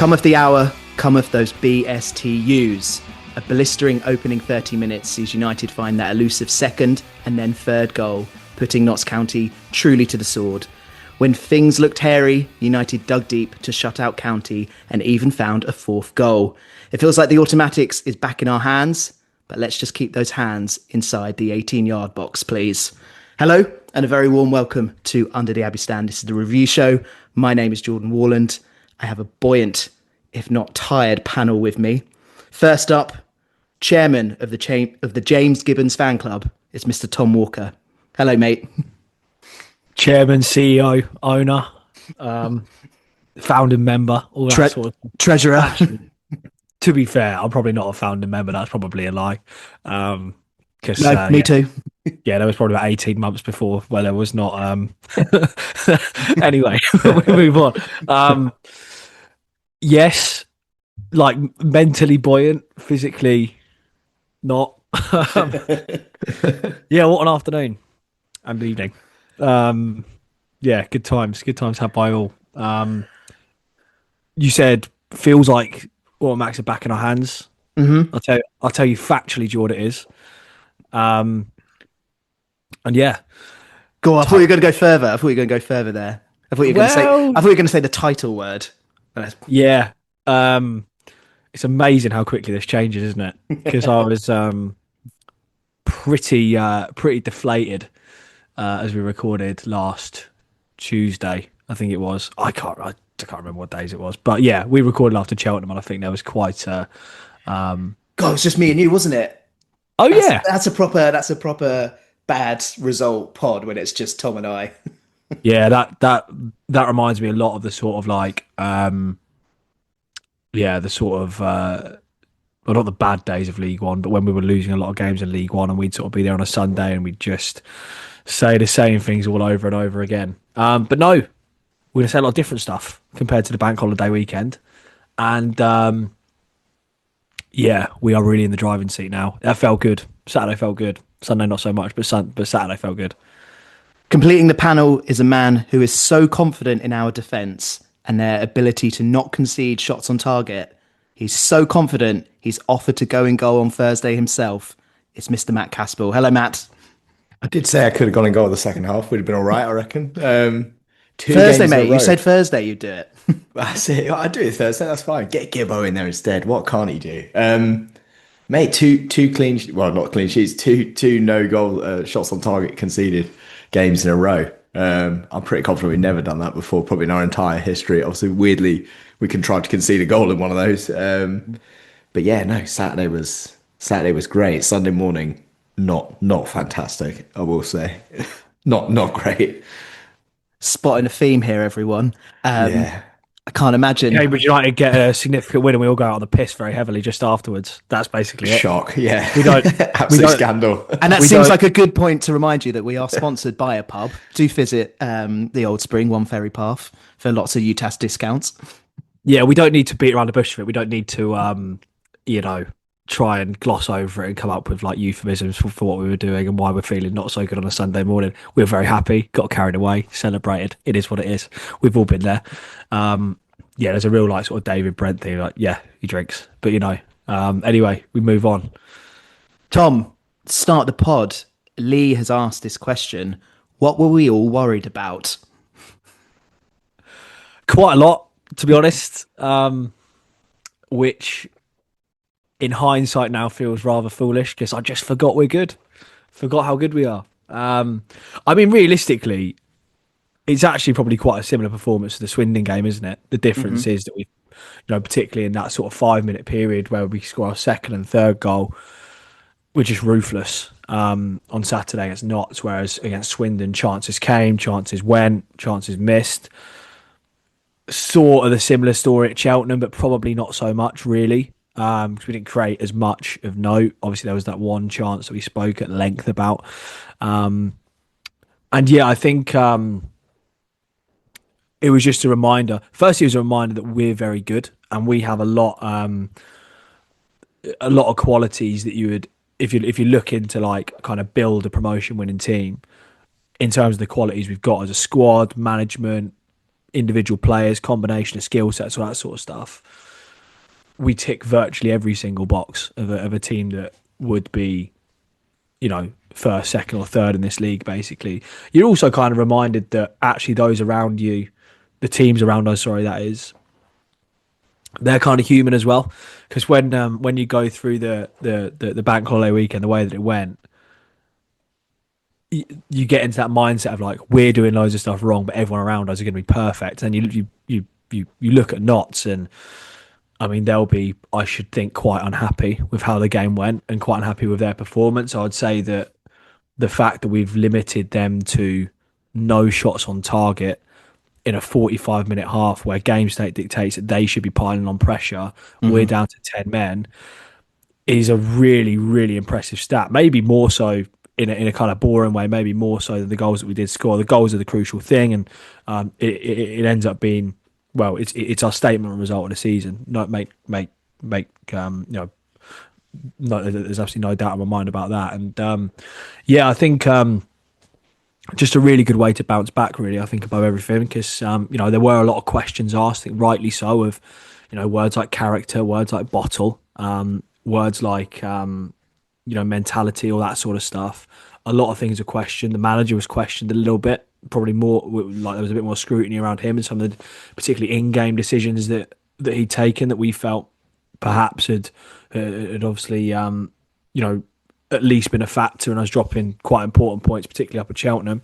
Cometh the hour, cometh those BSTUs. A blistering opening 30 minutes sees United find that elusive second and then third goal, putting Notts County truly to the sword. When things looked hairy, United dug deep to shut out County and even found a fourth goal. It feels like the automatics is back in our hands, but let's just keep those hands inside the 18-yard box, please. Hello, and a very warm welcome to Under the Abbey Stand. This is the review show. My name is Jordan Warland. I have a buoyant, if not tired, panel with me. First up, chairman of the James Gibbons fan club is Mr. Tom Walker. Hello, mate. Chairman, CEO, owner, founding member, all that sort of treasurer. Actually, to be fair, I'm probably not a founding member. That's probably a lie. Me too. Yeah, there was probably about 18 months before where there was not. Anyway, we move on. Yes, like mentally buoyant, physically not. Yeah, what an afternoon and evening. Yeah, good times had by all. You said feels like automatics are back in our hands. Mm-hmm. I'll tell you factually, Jordan, it is. And yeah, go on. I thought you were going to go further. I thought you were going to go further there. I thought you were going to say the title word. Yeah. It's amazing how quickly this changes, isn't it? Because I was pretty deflated as we recorded last Tuesday. I think it was. I can't remember what days it was, but yeah, we recorded after Cheltenham, and I think there was quite. God, it was just me and you, wasn't it? Oh yeah, that's a proper bad result pod when it's just Tom and I. Yeah, that reminds me a lot of the sort of like, the sort of, well, not the bad days of League One, but when we were losing a lot of games in League One and we'd sort of be there on a Sunday and we'd just say the same things all over and over again. But no, we're going to say a lot of different stuff compared to the bank holiday weekend. And yeah, we are really in the driving seat now. That felt good. Saturday felt good. Sunday not so much, but Saturday felt good. Completing the panel is a man who is so confident in our defence and their ability to not concede shots on target. He's so confident he's offered to go in goal on Thursday himself. It's Mr. Matt Caspel. Hello, Matt. I did say I could have gone in goal the second half. Would have been all right, I recken. Thursday, mate. You said Thursday you'd do it. That's it. I'd do it Thursday. That's fine. Get Gibbo in there instead. What can't he do? Mate, two clean, well, not clean sheets, two no goal shots on target conceded games in a row. I'm pretty confident we've never done that before, probably in our entire history. Obviously, weirdly, we can try to concede a goal in one of those. But yeah, no, Saturday was great. Sunday morning, not fantastic, I will say. not great. Spotting a theme here, everyone. Yeah. I can't imagine. Cambridge United get a significant win and we all go out on the piss very heavily just afterwards. That's basically it. Shock, yeah. Absolute scandal. And that seems like a good point to remind you that we are sponsored by a pub. Do visit the Old Spring, One Ferry Path, for lots of UTAS discounts. Yeah, we don't need to beat around the bush for it. We don't need to, try and gloss over it and come up with like euphemisms for what we were doing and why we're feeling not so good on a Sunday morning. We were very happy, got carried away, celebrated. It is what it is. We've all been there. Yeah, there's a real like sort of David Brent thing. Like, yeah, he drinks, but anyway, we move on. Tom, start the pod. Lee has asked this question. What were we all worried about? Quite a lot, to be honest, which in hindsight now feels rather foolish because I just forgot we're good. Forgot how good we are. I mean, realistically, it's actually probably quite a similar performance to the Swindon game, isn't it? The difference is that we, particularly in that sort of 5-minute period where we score our second and third goal, we're just ruthless on Saturday against Notts, whereas against Swindon, chances came, chances went, chances missed. Sort of the similar story at Cheltenham, but probably not so much, really. Because we didn't create as much of note. Obviously, there was that one chance that we spoke at length about. And yeah, I think it was just a reminder. Firstly, it was a reminder that we're very good and we have a lot of qualities that you would, if you look into like kind of build a promotion winning team, in terms of the qualities we've got as a squad, management, individual players, combination of skill sets, all that sort of stuff, we tick virtually every single box of a team that would be, first, second, or third in this league. Basically, you're also kind of reminded that actually those around you, the teams around us, sorry, that is, they're kind of human as well. Because when you go through the bank holiday weekend, the way that it went, you get into that mindset of like, we're doing loads of stuff wrong, but everyone around us are going to be perfect. And you look at Notts, and I mean, they'll be, I should think, quite unhappy with how the game went and quite unhappy with their performance. I'd say that the fact that we've limited them to no shots on target in a 45-minute half where game state dictates that they should be piling on pressure, we're down to 10 men, is a really, really impressive stat. Maybe more so in a kind of boring way, maybe more so than the goals that we did score. The goals are the crucial thing, and it ends up being, well, it's our statement result of the season. No, there's absolutely no doubt in my mind about that. And I think just a really good way to bounce back, really, I think, above everything, because there were a lot of questions asked, I think rightly so, of words like character, words like bottle, words like mentality, all that sort of stuff. A lot of things are questioned. The manager was questioned a little bit, probably more, like there was a bit more scrutiny around him and some of the particularly in-game decisions that he'd taken that we felt perhaps had obviously at least been a factor in us dropping quite important points, particularly up at Cheltenham.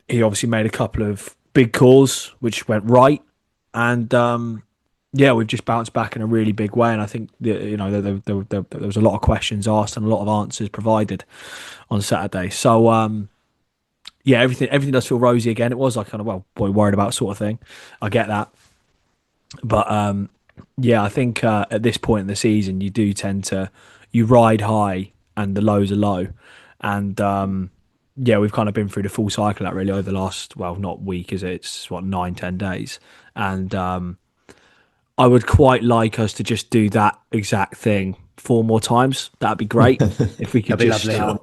He obviously made a couple of big calls which went right, and we've just bounced back in a really big way. And I think there was a lot of questions asked and a lot of answers provided on Saturday. So everything does feel rosy again. It was like kind of, well, boy, worried about sort of thing. I get that, but I think at this point in the season, you do tend to, you ride high and the lows are low. And we've kind of been through the full cycle of that really over the last, well, not week, is it? It's 9-10 days. And I would quite like us to just do that exact thing 4 more times. That'd be great. If we could just, I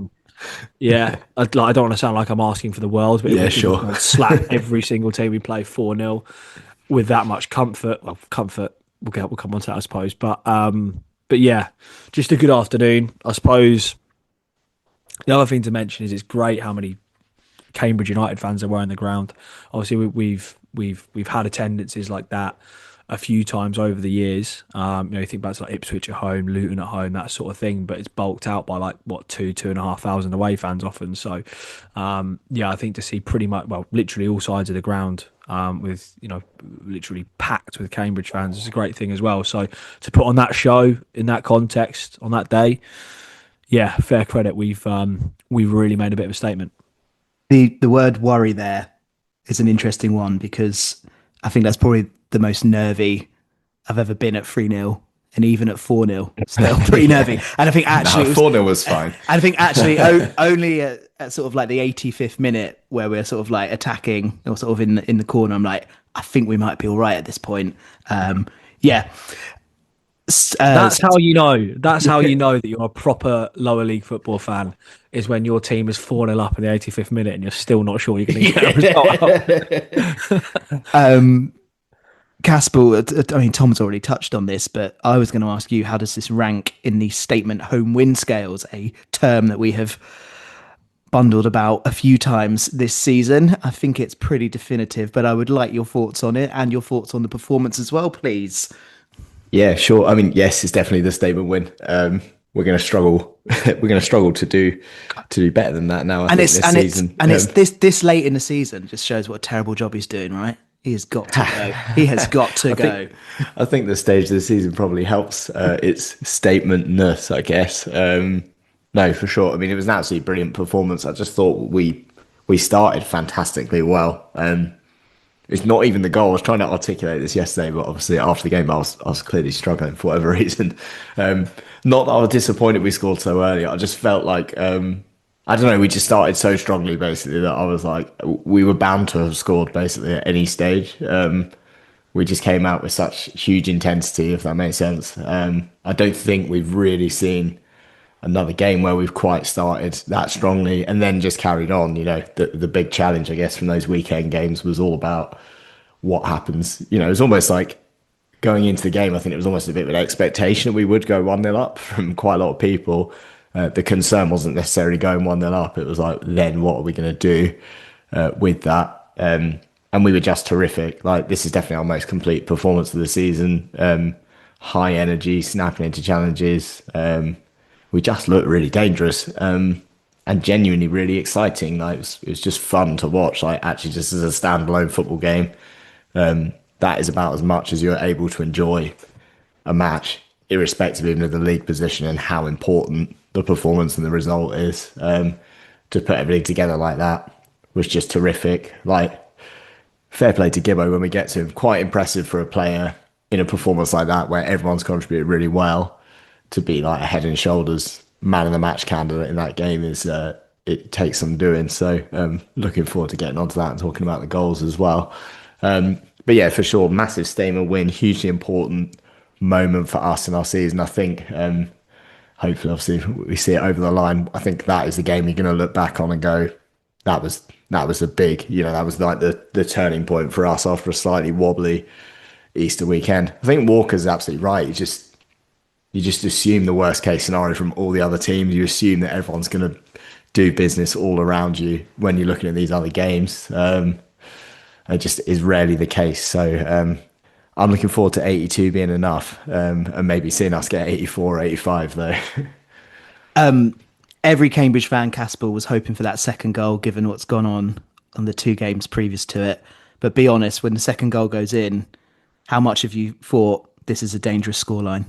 don't want to sound like I'm asking for the world, but if we could slap every single team we play 4-0 with that much comfort. Well, comfort, we'll come on to that, I suppose. But yeah, just a good afternoon, I suppose. The other thing to mention is it's great how many Cambridge United fans there were in the ground. Obviously, we've had attendances like that a few times over the years. You think back to like Ipswich at home, Luton at home, that sort of thing. But it's bulked out by like 2,500 away fans often. So I think to see pretty much, well, literally all sides of the ground with literally packed with Cambridge fans is a great thing as well. So to put on that show in that context on that day, fair credit. We've really made a bit of a statement. The word worry there is an interesting one, because I think that's probably the most nervy I've ever been at 3-0, and even at 4-0, still pretty nervy. And I think actually 4-0 was fine. And I think actually only at sort of like the 85th minute where we're sort of like attacking or sort of in the corner, I'm like, I think we might be all right at this point. That's how you know. That's how you know that you're a proper lower league football fan, is when your team is 4-0 up in the 85th minute and you're still not sure you're going to get a result. Caspar, I mean, Tom's already touched on this, but I was going to ask you, how does this rank in the statement home win scales, a term that we have bundled about a few times this season? I think it's pretty definitive, but I would like your thoughts on it and your thoughts on the performance as well, please. Yeah, sure. I mean, yes, it's definitely the statement win. We're going to struggle. We're going to struggle to do better than that now. It's this late in the season just shows what a terrible job he's doing, right? He has got to go. He has got to go. I think the stage of the season probably helps its statementness, I guess. No, for sure. I mean, it was an absolutely brilliant performance. I just thought we started fantastically well. It's not even the goal. I was trying to articulate this yesterday, but obviously after the game, I was clearly struggling for whatever reason. Not that I was disappointed we scored so early. I just felt like, I don't know, we just started so strongly, basically, that I was like, we were bound to have scored, basically, at any stage. We just came out with such huge intensity, if that makes sense. I don't think we've really seen another game where we've quite started that strongly and then just carried on. The big challenge, I guess, from those weekend games was all about what happens. You know, it's almost like going into the game, I think it was almost a bit of an expectation that we would go 1-0 up from quite a lot of people. The concern wasn't necessarily going 1-0 up. It was like, then what are we going to do with that? And we were just terrific. Like, this is definitely our most complete performance of the season. High energy, snapping into challenges. We just looked really dangerous and genuinely really exciting. Like, it was just fun to watch. Like, actually, just as a standalone football game, that is about as much as you're able to enjoy a match, irrespective even of the league position and how important the performance and the result is. To put everything together like that was just terrific. Like, fair play to Gibbo when we get to him. Quite impressive for a player in a performance like that where everyone's contributed really well to be like a head and shoulders man of the match candidate in that game is it takes some doing. So looking forward to getting onto that and talking about the goals as well. But yeah, for sure, massive statement win, hugely important moment for us in our season. I think hopefully, obviously, we see it over the line. I think that is the game you're going to look back on and go, that was a big, that was like the turning point for us after a slightly wobbly Easter weekend. I think Walker's absolutely right. You just assume the worst case scenario from all the other teams. You assume that everyone's going to do business all around you when you're looking at these other games. It just is rarely the case. So I'm looking forward to 82 being enough and maybe seeing us get 84 or 85 though. Every Cambridge fan, Casper, was hoping for that second goal, given what's gone on the 2 games previous to it. But be honest, when the second goal goes in, how much have you thought this is a dangerous scoreline?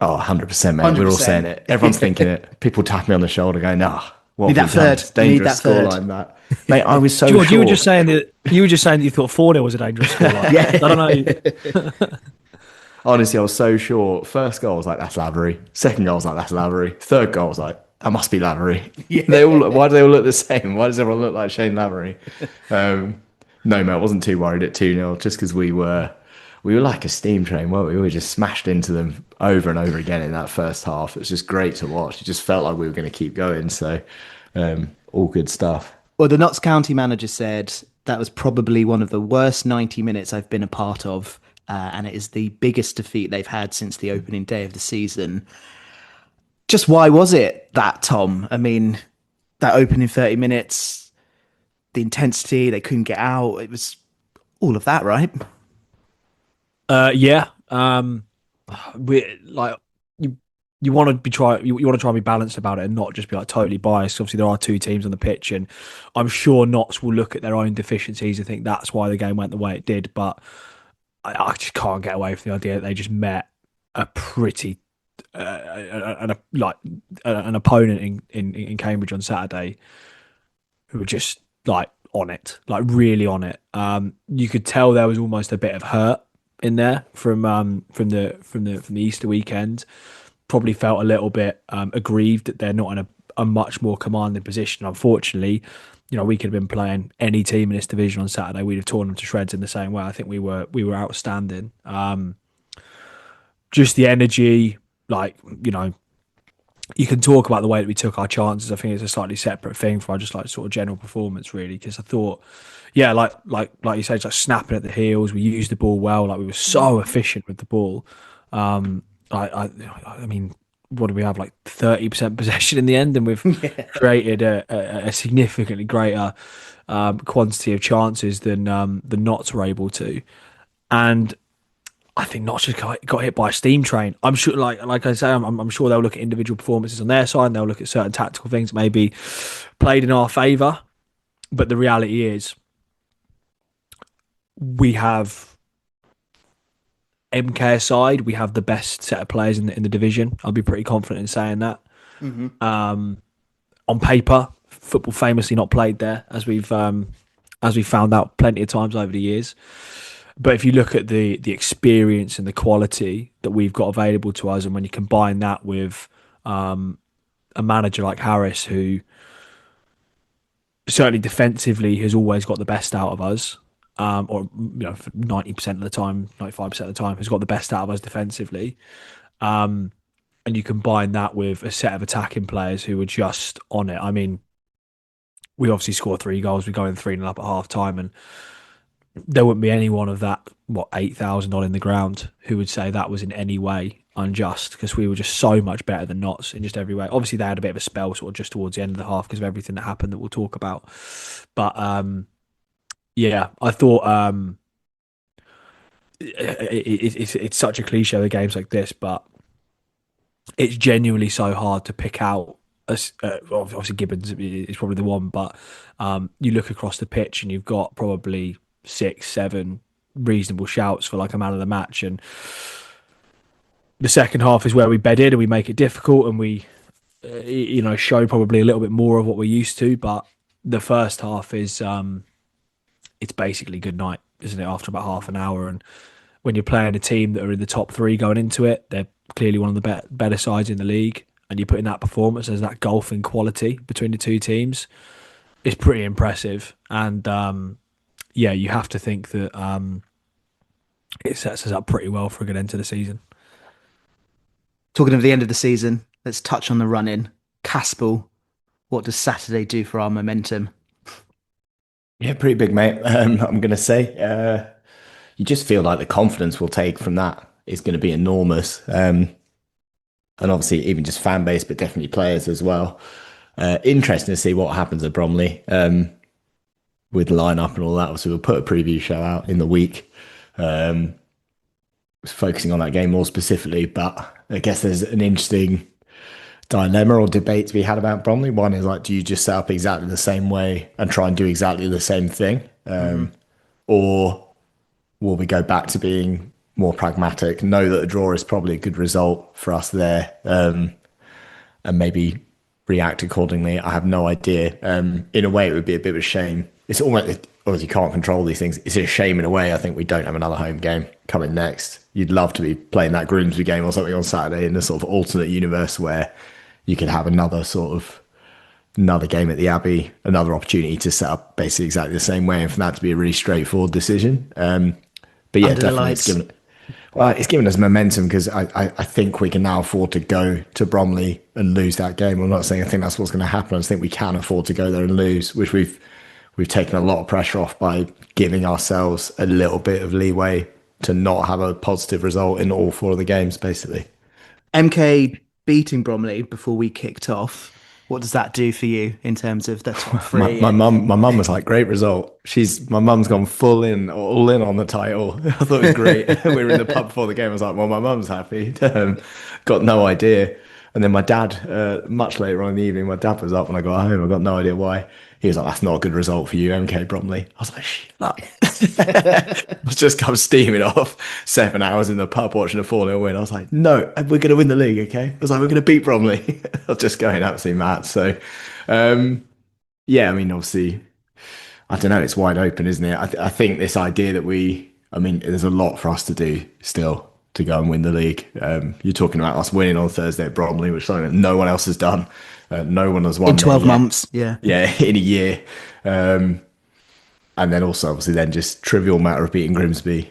Oh, 100%, mate. 100%. We're all saying it. Everyone's thinking it. People tap me on the shoulder going, what need that third. Dangerous scoreline, that. Mate, I was so George, sure. you were just saying that you thought 4-0 was a dangerous scoreline. Yeah. I don't know. Honestly, I was so sure. First goal was like, that's Lavery. Second goal was like, that's Lavery. Third goal was like, that must be Lavery. Yeah. Why do they all look the same? Why does everyone look like Shane Lavery? No, mate, I wasn't too worried at 2-0 just because we were like a steam train, weren't we? We were just smashed into them over and over again in that first half. It was just great to watch. It just felt like we were going to keep going. So all good stuff. Well, the Notts County manager said that was probably one of the worst 90 minutes I've been a part of. And it is the biggest defeat they've had since the opening day of the season. Just why was it that, Tom? I mean, that opening 30 minutes, the intensity, they couldn't get out. It was all of that, right? Yeah. We like you want to try and be balanced about it and not just be like totally biased. Obviously, there are 2 teams on the pitch, and I'm sure Notts will look at their own deficiencies and think that's why the game went the way it did. But I just can't get away from the idea that they just met a pretty an opponent in Cambridge on Saturday who were just like on it, like really on it. You could tell there was almost a bit of hurt in there from the Easter weekend. Probably felt a little bit aggrieved that they're not in a much more commanding position. Unfortunately, we could have been playing any team in this division on Saturday. We'd have torn them to shreds in the same way. I think we were outstanding. Just the energy, you can talk about the way that we took our chances. I think it's a slightly separate thing from just like sort of general performance, really. Because I thought, yeah, like you said, like snapping at the heels. We used the ball well. Like we were so efficient with the ball. I mean, what do we have? Like 30% possession in the end, and we've created a significantly greater quantity of chances than the Notts were able to. And I think Notts just got hit by a steam train. I'm sure, like I say, I'm sure they'll look at individual performances on their side, and they'll look at certain tactical things that maybe played in our favour. But the reality is, we have MK side, we have the best set of players in the division. I'll be pretty confident in saying that. Mm-hmm. On paper, football famously not played there, as we found out plenty of times over the years. But if you look at the experience and the quality that we've got available to us, and when you combine that with a manager like Harris, who certainly defensively has always got the best out of us, or 90% of the time, 95% of the time, has got the best out of us defensively. And you combine that with a set of attacking players who are just on it. I mean, we obviously score 3 goals. We go in 3-0 up at half time, and there wouldn't be anyone of that 8,000 on in the ground who would say that was in any way unjust, because we were just so much better than Notts in just every way. Obviously, they had a bit of a spell sort of just towards the end of the half because of everything that happened that we'll talk about. But yeah, I thought it's such a cliche with games like this, but it's genuinely so hard to pick out. Obviously, Gibbons is probably the one, but you look across the pitch and you've got probably 6-7 reasonable shouts for like a man of the match, and the second half is where we bed in and we make it difficult, and we show probably a little bit more of what we're used to. But the first half is it's basically good night, isn't it, after about half an hour? And when you're playing a team that are in the top three going into it, they're clearly one of the better sides in the league, and you put in that performance, as that golf in quality between the two teams, is pretty impressive. And yeah, you have to think that it sets us up pretty well for a good end to the season. Talking of the end of the season, let's touch on the run-in. Caspel, what does Saturday do for our momentum? Yeah, pretty big, mate. I'm going to say you just feel like the confidence we'll take from that is going to be enormous. And obviously, even just fan base, but definitely players as well. Interesting to see what happens at Bromley with lineup and all that. Obviously, we'll put a preview show out in the week, focusing on that game more specifically. But I guess there's an interesting dilemma or debate to be had about Bromley. One is like, do you just set up exactly the same way and try and do exactly the same thing? Or will we go back to being more pragmatic, know that a draw is probably a good result for us there, and maybe react accordingly? I have no idea. In a way, it would be a bit of a shame. It's almost, obviously you can't control these things. It's a shame in a way. I think we don't have another home game coming next. You'd love to be playing that Grimsby game or something on Saturday in a sort of alternate universe where you could have another game at the Abbey, another opportunity to set up basically exactly the same way, and for that to be a really straightforward decision. But yeah, definitely it's given us momentum, because I think we can now afford to go to Bromley and lose that game. I'm not saying I think that's what's going to happen. I just think we can afford to go there and lose, which we've taken a lot of pressure off by giving ourselves a little bit of leeway to not have a positive result in all four of the games, basically. MK beating Bromley before we kicked off, what does that do for you in terms of the top three? My mum was like, great result. My mum's gone all in on the title. I thought it was great. We were in the pub before the game. I was like, well, my mum's happy. Got no idea. And then my dad, much later on in the evening, my dad was up when I got home. I got no idea why. He was like, that's not a good result for you, MK Bromley. I was like, shit. I was just come steaming off 7 hours in the pub watching a 4-0 win. I was like, no, we're going to win the league, okay? I was like, we're going to beat Bromley. I was just going absolutely mad. So, yeah, I mean, obviously, I don't know, it's wide open, isn't it? I think this idea that there's a lot for us to do still to go and win the league. You're talking about us winning on Thursday at Bromley, which is something that no one else has done. No one has won in 12 months. Yeah, in a year. And then also, obviously, then just trivial matter of beating Grimsby.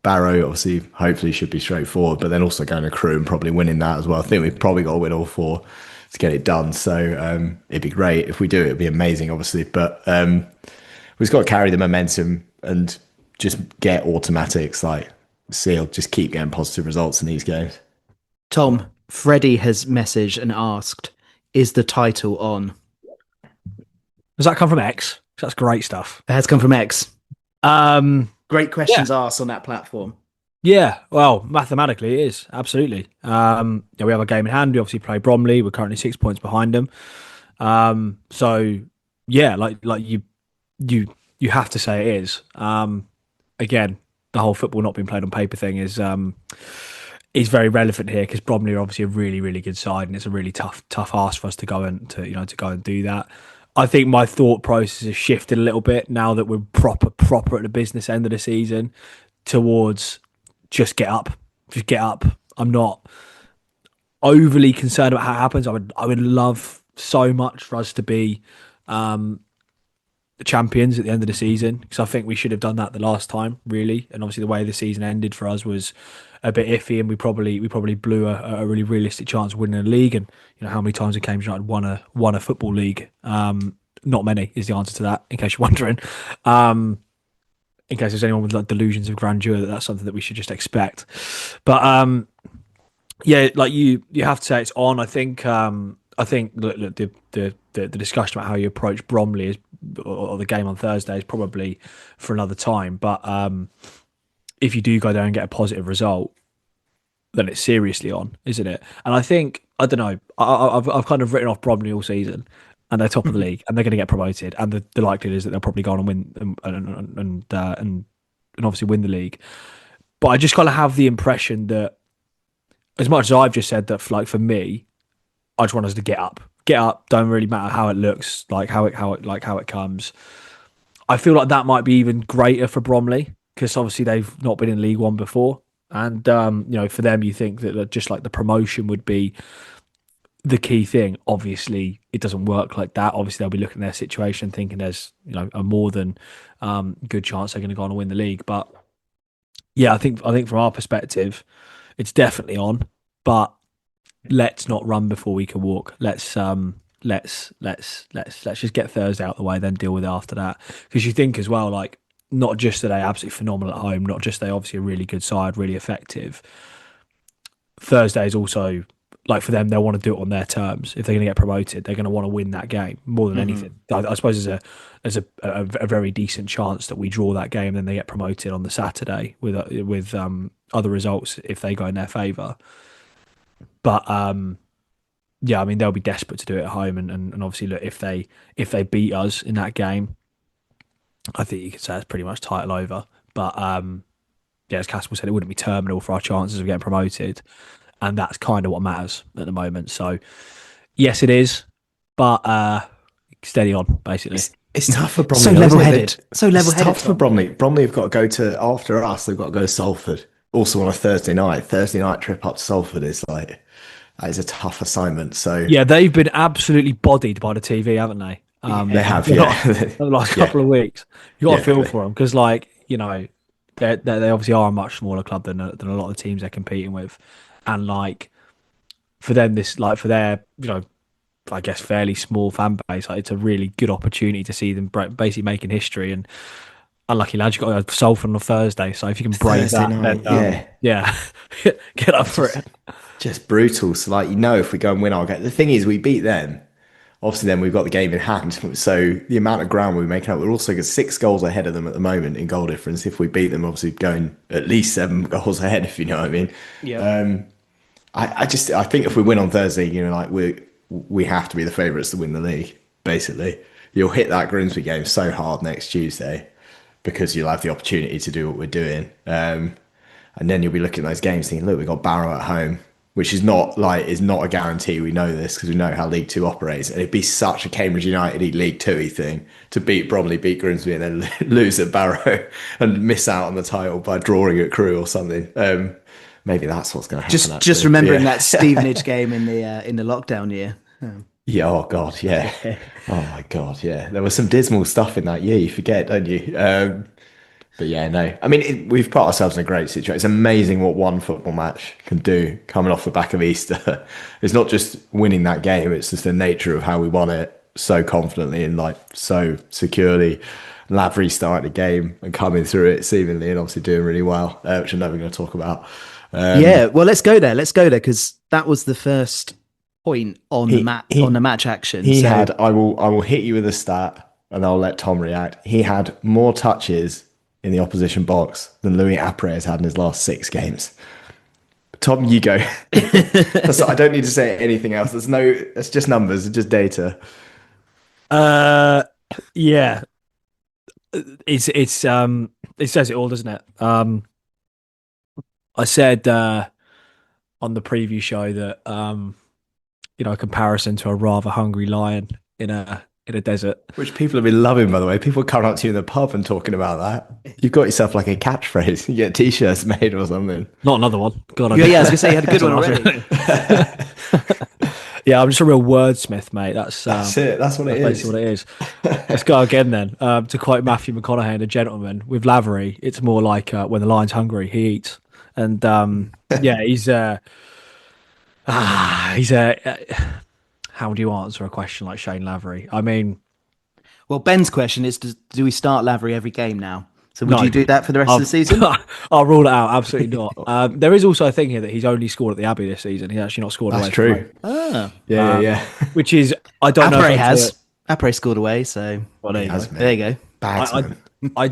Barrow, obviously, hopefully should be straightforward, but then also going to Crewe and probably winning that as well. I think we've probably got to win all four to get it done. So it'd be great if we do. It'd be amazing, obviously. But we've just got to carry the momentum and just get automatics like sealed. Just keep getting positive results in these games. Tom, Freddie has messaged and asked, is the title on? Does that come from X? That's great stuff. It has come from X. Great questions asked on that platform. Yeah, well, mathematically it is, absolutely. We have a game in hand. We obviously play Bromley. We're currently 6 points behind them. So yeah, like you have to say it is. Again, the whole football not being played on paper thing is very relevant here, because Bromley are obviously a really, really good side, and it's a really tough ask for us to go and do that. I think my thought process has shifted a little bit now that we're proper at the business end of the season towards just get up. I'm not overly concerned about how it happens. I would love so much for us to be the champions at the end of the season, because I think we should have done that the last time, really. And obviously the way the season ended for us was a bit iffy, and we probably blew a really realistic chance of winning a league. And how many times have Cambridge United won a football league? Not many is the answer to that, in case you're wondering. in case there's anyone with like delusions of grandeur, that's something that we should just expect. But yeah, like you have to say it's on. I think look, the discussion about how you approach Bromley is, or the game on Thursday, is probably for another time. But if you do go there and get a positive result, then it's seriously on, isn't it? And I think, I don't know, I've kind of written off Bromley all season, and they're top of the league, and they're going to get promoted, and the likelihood is that they'll probably go on and win and obviously win the league. But I just kind of have the impression that, as much as I've just said that, like for me, I just want us to get up. Don't really matter how it looks, like how it comes. I feel like that might be even greater for Bromley, because obviously they've not been in League One before, and for them, you think that just like the promotion would be the key thing. Obviously, it doesn't work like that. Obviously, they'll be looking at their situation, thinking there's a more than good chance they're going to go on and win the league. But yeah, I think from our perspective, it's definitely on, but let's not run before we can walk. Let's just get Thursday out of the way, then deal with it after that. Because you think as well, like, not just are they absolutely phenomenal at home, not just are they obviously a really good side, really effective. Thursday is also, like, for them, they'll want to do it on their terms. If they're going to get promoted, they're going to want to win that game more than anything. I suppose there's a very decent chance that we draw that game, then they get promoted on the Saturday with other results if they go in their favour. But yeah, I mean, they'll be desperate to do it at home, and obviously, look, if they beat us in that game, I think you could say it's pretty much title over. But yeah, as Caspar said, it wouldn't be terminal for our chances of getting promoted, and that's kind of what matters at the moment. So yes, it is, but steady on, basically. It's tough for Bromley. So level-headed. It's tough for Bromley. Bromley have got to go to, after us, they've got to go to Salford. Also on a Thursday night. Thursday night trip up to Salford is like, that is a tough assignment. So yeah, they've been absolutely bodied by the TV, haven't they? They have, yeah. The last couple of weeks. You got to feel for them, because, like, they obviously are a much smaller club than a lot of the teams they're competing with, and like for them, this, like, for their I guess fairly small fan base, like, it's a really good opportunity to see them basically making history. And unlucky lads, you got to go Salford on a Thursday, so if you can brave that, night, then yeah, get up for it. Just brutal. So, like, if we go and win our game, the thing is, we beat them. Obviously, then we've got the game in hand. So the amount of ground we're making up, we're also got 6 goals ahead of them at the moment in goal difference. If we beat them, obviously going at least 7 goals ahead, if you know what I mean. Yeah. I think if we win on Thursday, like, we have to be the favourites to win the league. Basically, you'll hit that Grimsby game so hard next Tuesday, because you'll have the opportunity to do what we're doing, and then you'll be looking at those games thinking, look, we've got Barrow at home, which is not a guarantee. We know this because we know how League Two operates, and it'd be such a Cambridge United League Two thing to beat Bromley, beat Grimsby, and then lose at Barrow and miss out on the title by drawing at Crewe or something. Maybe that's what's going to happen. Just remembering that Stevenage game in the lockdown year. Yeah. Oh God. Yeah. Oh my God. Yeah. There was some dismal stuff in that year. You forget, don't you? But yeah, no. I mean, we've put ourselves in a great situation. It's amazing what one football match can do coming off the back of Easter. It's not just winning that game. It's just the nature of how we won it so confidently and, like, so securely. Lavery started the game and coming through it seemingly, and obviously doing really well, which I'm never going to talk about. Yeah, well, let's go there because that was the first point on the match action. I will hit you with a stat, and I'll let Tom react. He had more touches in the opposition box than Louis Apre has had in his last 6 games. Tom, you go. I don't need to say anything else. It's just numbers, it's just data. Yeah. It says it all, doesn't it? I said on the preview show that a comparison to a rather hungry lion in a desert, which people have been loving, by the way. People coming up to you in the pub and talking about that. You've got yourself like a catchphrase. You get t-shirts made or something. Not another one. God, I was gonna say you had a good one already. Yeah, I'm just a real wordsmith, mate. That's it. That's what it is. Basically what it is. Let's go again then. To quote Matthew McConaughey in The Gentleman, with Lavery, it's more like when the lion's hungry, he eats. And yeah, he's how do you answer a question like Shane Lavery? I mean, well, Ben's question is, do we start Lavery every game now? So would No. you do that for the rest of the season? I'll rule it out. Absolutely not. There is also a thing here that he's only scored at the Abbey this season. He's actually not scored That's away from true. home. Ah, Yeah. Which is, I don't know if Apre that's has. Apre scored away, so well, there He you has, go. mate. there you go. Bags, I, man. I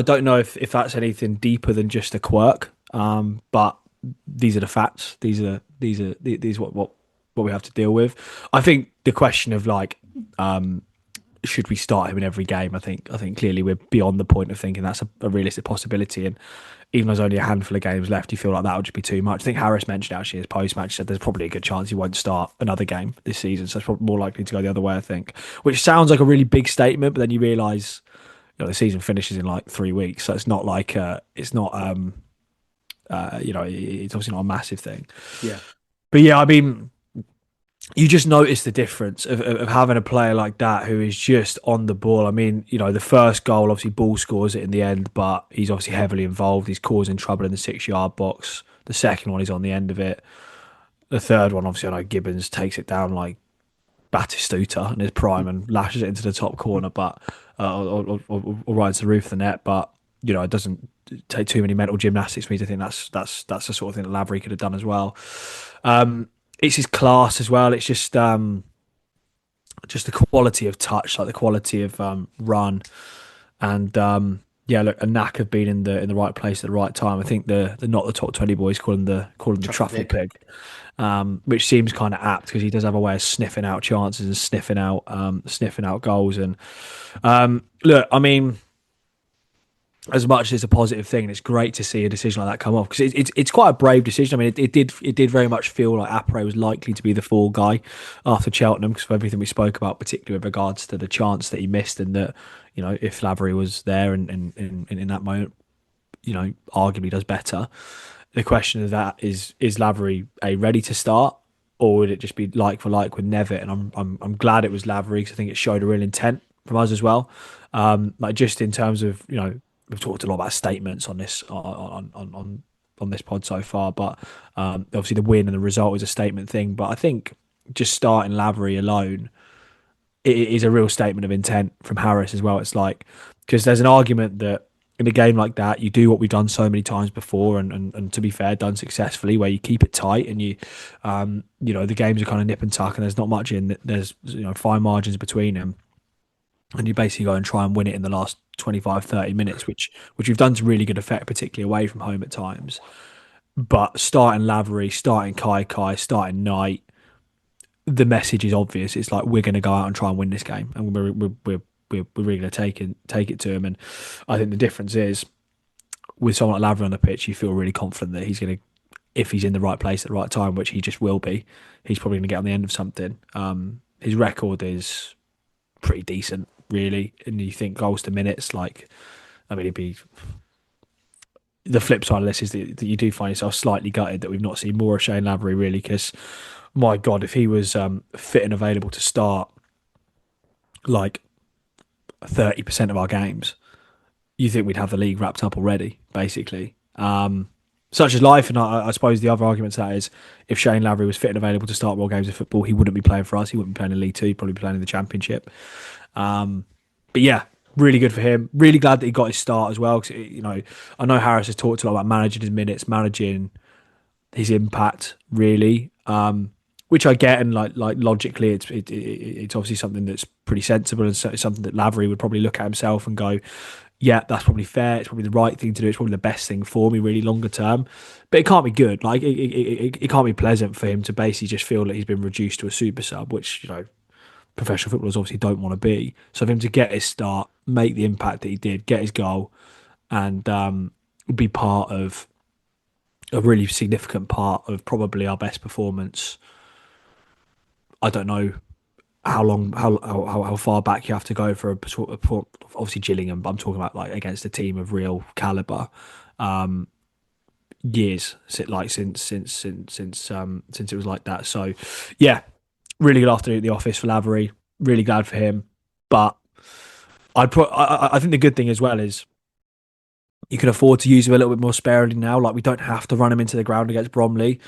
don't know if that's anything deeper than just a quirk. But these are the facts. These what we have to deal with. I think the question of like, should we start him in every game? I think clearly we're beyond the point of thinking that's a realistic possibility. And even though there's only a handful of games left, you feel like that would just be too much. I think Harris mentioned actually his post-match said there's probably a good chance he won't start another game this season. So it's probably more likely to go the other way, I think. Which sounds like a really big statement, but then you realise, the season finishes in like 3 weeks, so it's not like it's not it's obviously not a massive thing. Yeah. But yeah, I mean, you just notice the difference of having a player like that who is just on the ball. I mean, the first goal, obviously Ball scores it in the end, but he's obviously heavily involved. He's causing trouble in the 6-yard box. The second one, he's on the end of it. The third one, obviously, I know Gibbons takes it down like Batistuta in his prime and lashes it into the top corner, but or rides the roof of the net. But it doesn't take too many mental gymnastics for me to think that's the sort of thing that Lavery could have done as well. It's his class as well. It's just the quality of touch, like the quality of run, and look, a knack of being in the right place at the right time. I think the not the top 20 boys call him the truffle pig. Which seems kind of apt because he does have a way of sniffing out chances and sniffing out goals. And look, I mean, as much as it's a positive thing, and it's great to see a decision like that come off because it's quite a brave decision. I mean, it did very much feel like Apre was likely to be the fall guy after Cheltenham because of everything we spoke about, particularly with regards to the chance that he missed, and that if Lavery was there and in that moment, arguably does better. The question of that is Lavery ready to start, or would it just be like for like with Nevitt? And I'm glad it was Lavery because I think it showed a real intent from us as well. Like just in terms of we've talked a lot about statements on this on this pod so far, but obviously the win and the result is a statement thing. But I think just starting Lavery alone it is a real statement of intent from Harris as well. It's like because there's an argument that in a game like that, you do what we've done so many times before, and to be fair, done successfully, where you keep it tight and you, the games are kind of nip and tuck, and there's not much in. There's fine margins between them, and you basically go and try and win it in the last 25, 30 minutes, which we've done to really good effect, particularly away from home at times. But starting Lavery, starting Kai, starting Knight, the message is obvious. It's like we're going to go out and try and win this game, and we're really going to take it to him. And I think the difference is with someone like Lavery on the pitch, you feel really confident that he's going to, if he's in the right place at the right time, which he just will be, he's probably going to get on the end of something. His record is pretty decent, really. And you think goals to minutes, it'd be the flip side of this is that you do find yourself slightly gutted that we've not seen more of Shane Lavery, really, because my God, if he was fit and available to start 30% of our games, you think we'd have the league wrapped up already, basically. Such as life, and I suppose the other argument to that is if Shane Lavery was fit and available to start more games of football, he wouldn't be playing for us. He wouldn't be playing in League Two. He'd probably be playing in the Championship. But yeah, really good for him. Really glad that he got his start as well. Because I know Harris has talked a lot about managing his minutes, managing his impact, really. Which I get, and like logically, it's obviously something that's pretty sensible, and it's something that Lavery would probably look at himself and go, yeah, that's probably fair. It's probably the right thing to do. It's probably the best thing for me, really, longer term. But it can't be good. Like it can't be pleasant for him to basically just feel that he's been reduced to a super sub, which professional footballers obviously don't want to be. So for him to get his start, make the impact that he did, get his goal, and be part of a really significant part of probably our best performance. I don't know how far back you have to go for obviously Gillingham, but I'm talking about against a team of real caliber. Years since it was like that. So yeah, really good afternoon at the office for Lavery. Really glad for him. But I think the good thing as well is you can afford to use him a little bit more sparingly now. We don't have to run him into the ground against Bromley.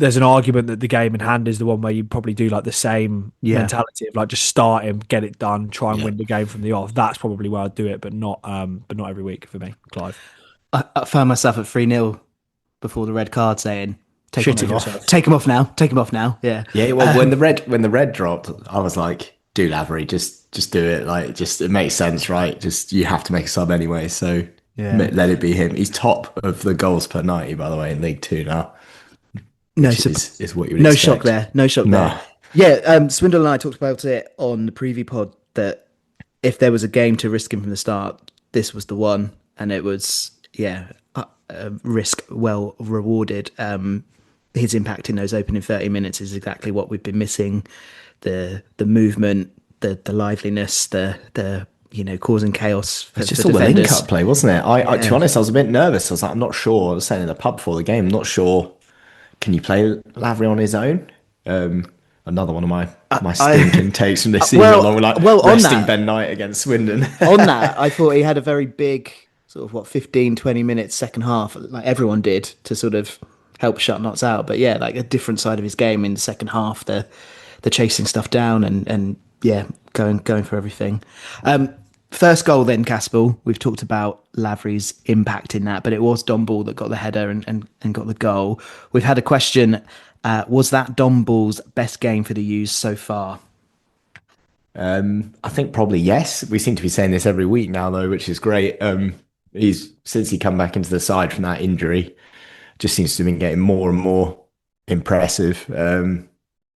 there's an argument that the game in hand is the one where you probably do like the same Yeah. mentality of like just start him, get it done, try and Yeah. win the game from the off. That's probably where I'd do it, but not every week for me, Clive. I found myself at 3-0 before the red card saying, Shitting him off. yourself. Take him off now. Take him off now. Yeah. Yeah, well, when the red dropped, I was like, do Lavery, just do it. Like, just it makes sense, right? Just you have to make a sub anyway, so let it be him. He's top of the goals per 90, by the way, in League Two now. No, Is what you would no expect. shock there. No shock there. Yeah, Swindle and I talked about it on the preview pod that if there was a game to risk him from the start, this was the one, and it was risk well rewarded. His impact in those opening 30 minutes is exactly what we've been missing. The movement, the liveliness, the causing chaos for, It's just for all the defenders. link-up play, wasn't it? I to be honest, I was a bit nervous. I was like, I'm not sure. I was saying in the pub before the game, I'm not sure. Can you play Lavery on his own? Another one of my stinking takes from this season, along with resting Ben Knight against Swindon. On that, I thought he had a very big sort of 15-20 minutes second half, like everyone did, to sort of help shut Notts out. But yeah, like a different side of his game in the second half, the chasing stuff down and going for everything. First goal then, Caspel. We've talked about Lavery's impact in that, but it was Don Ball that got the header and got the goal. We've had a question, was that Don Ball's best game for the U's so far? I think probably yes. We seem to be saying this every week now, though, which is great. He's since he come back into the side from that injury, just seems to have been getting more and more impressive.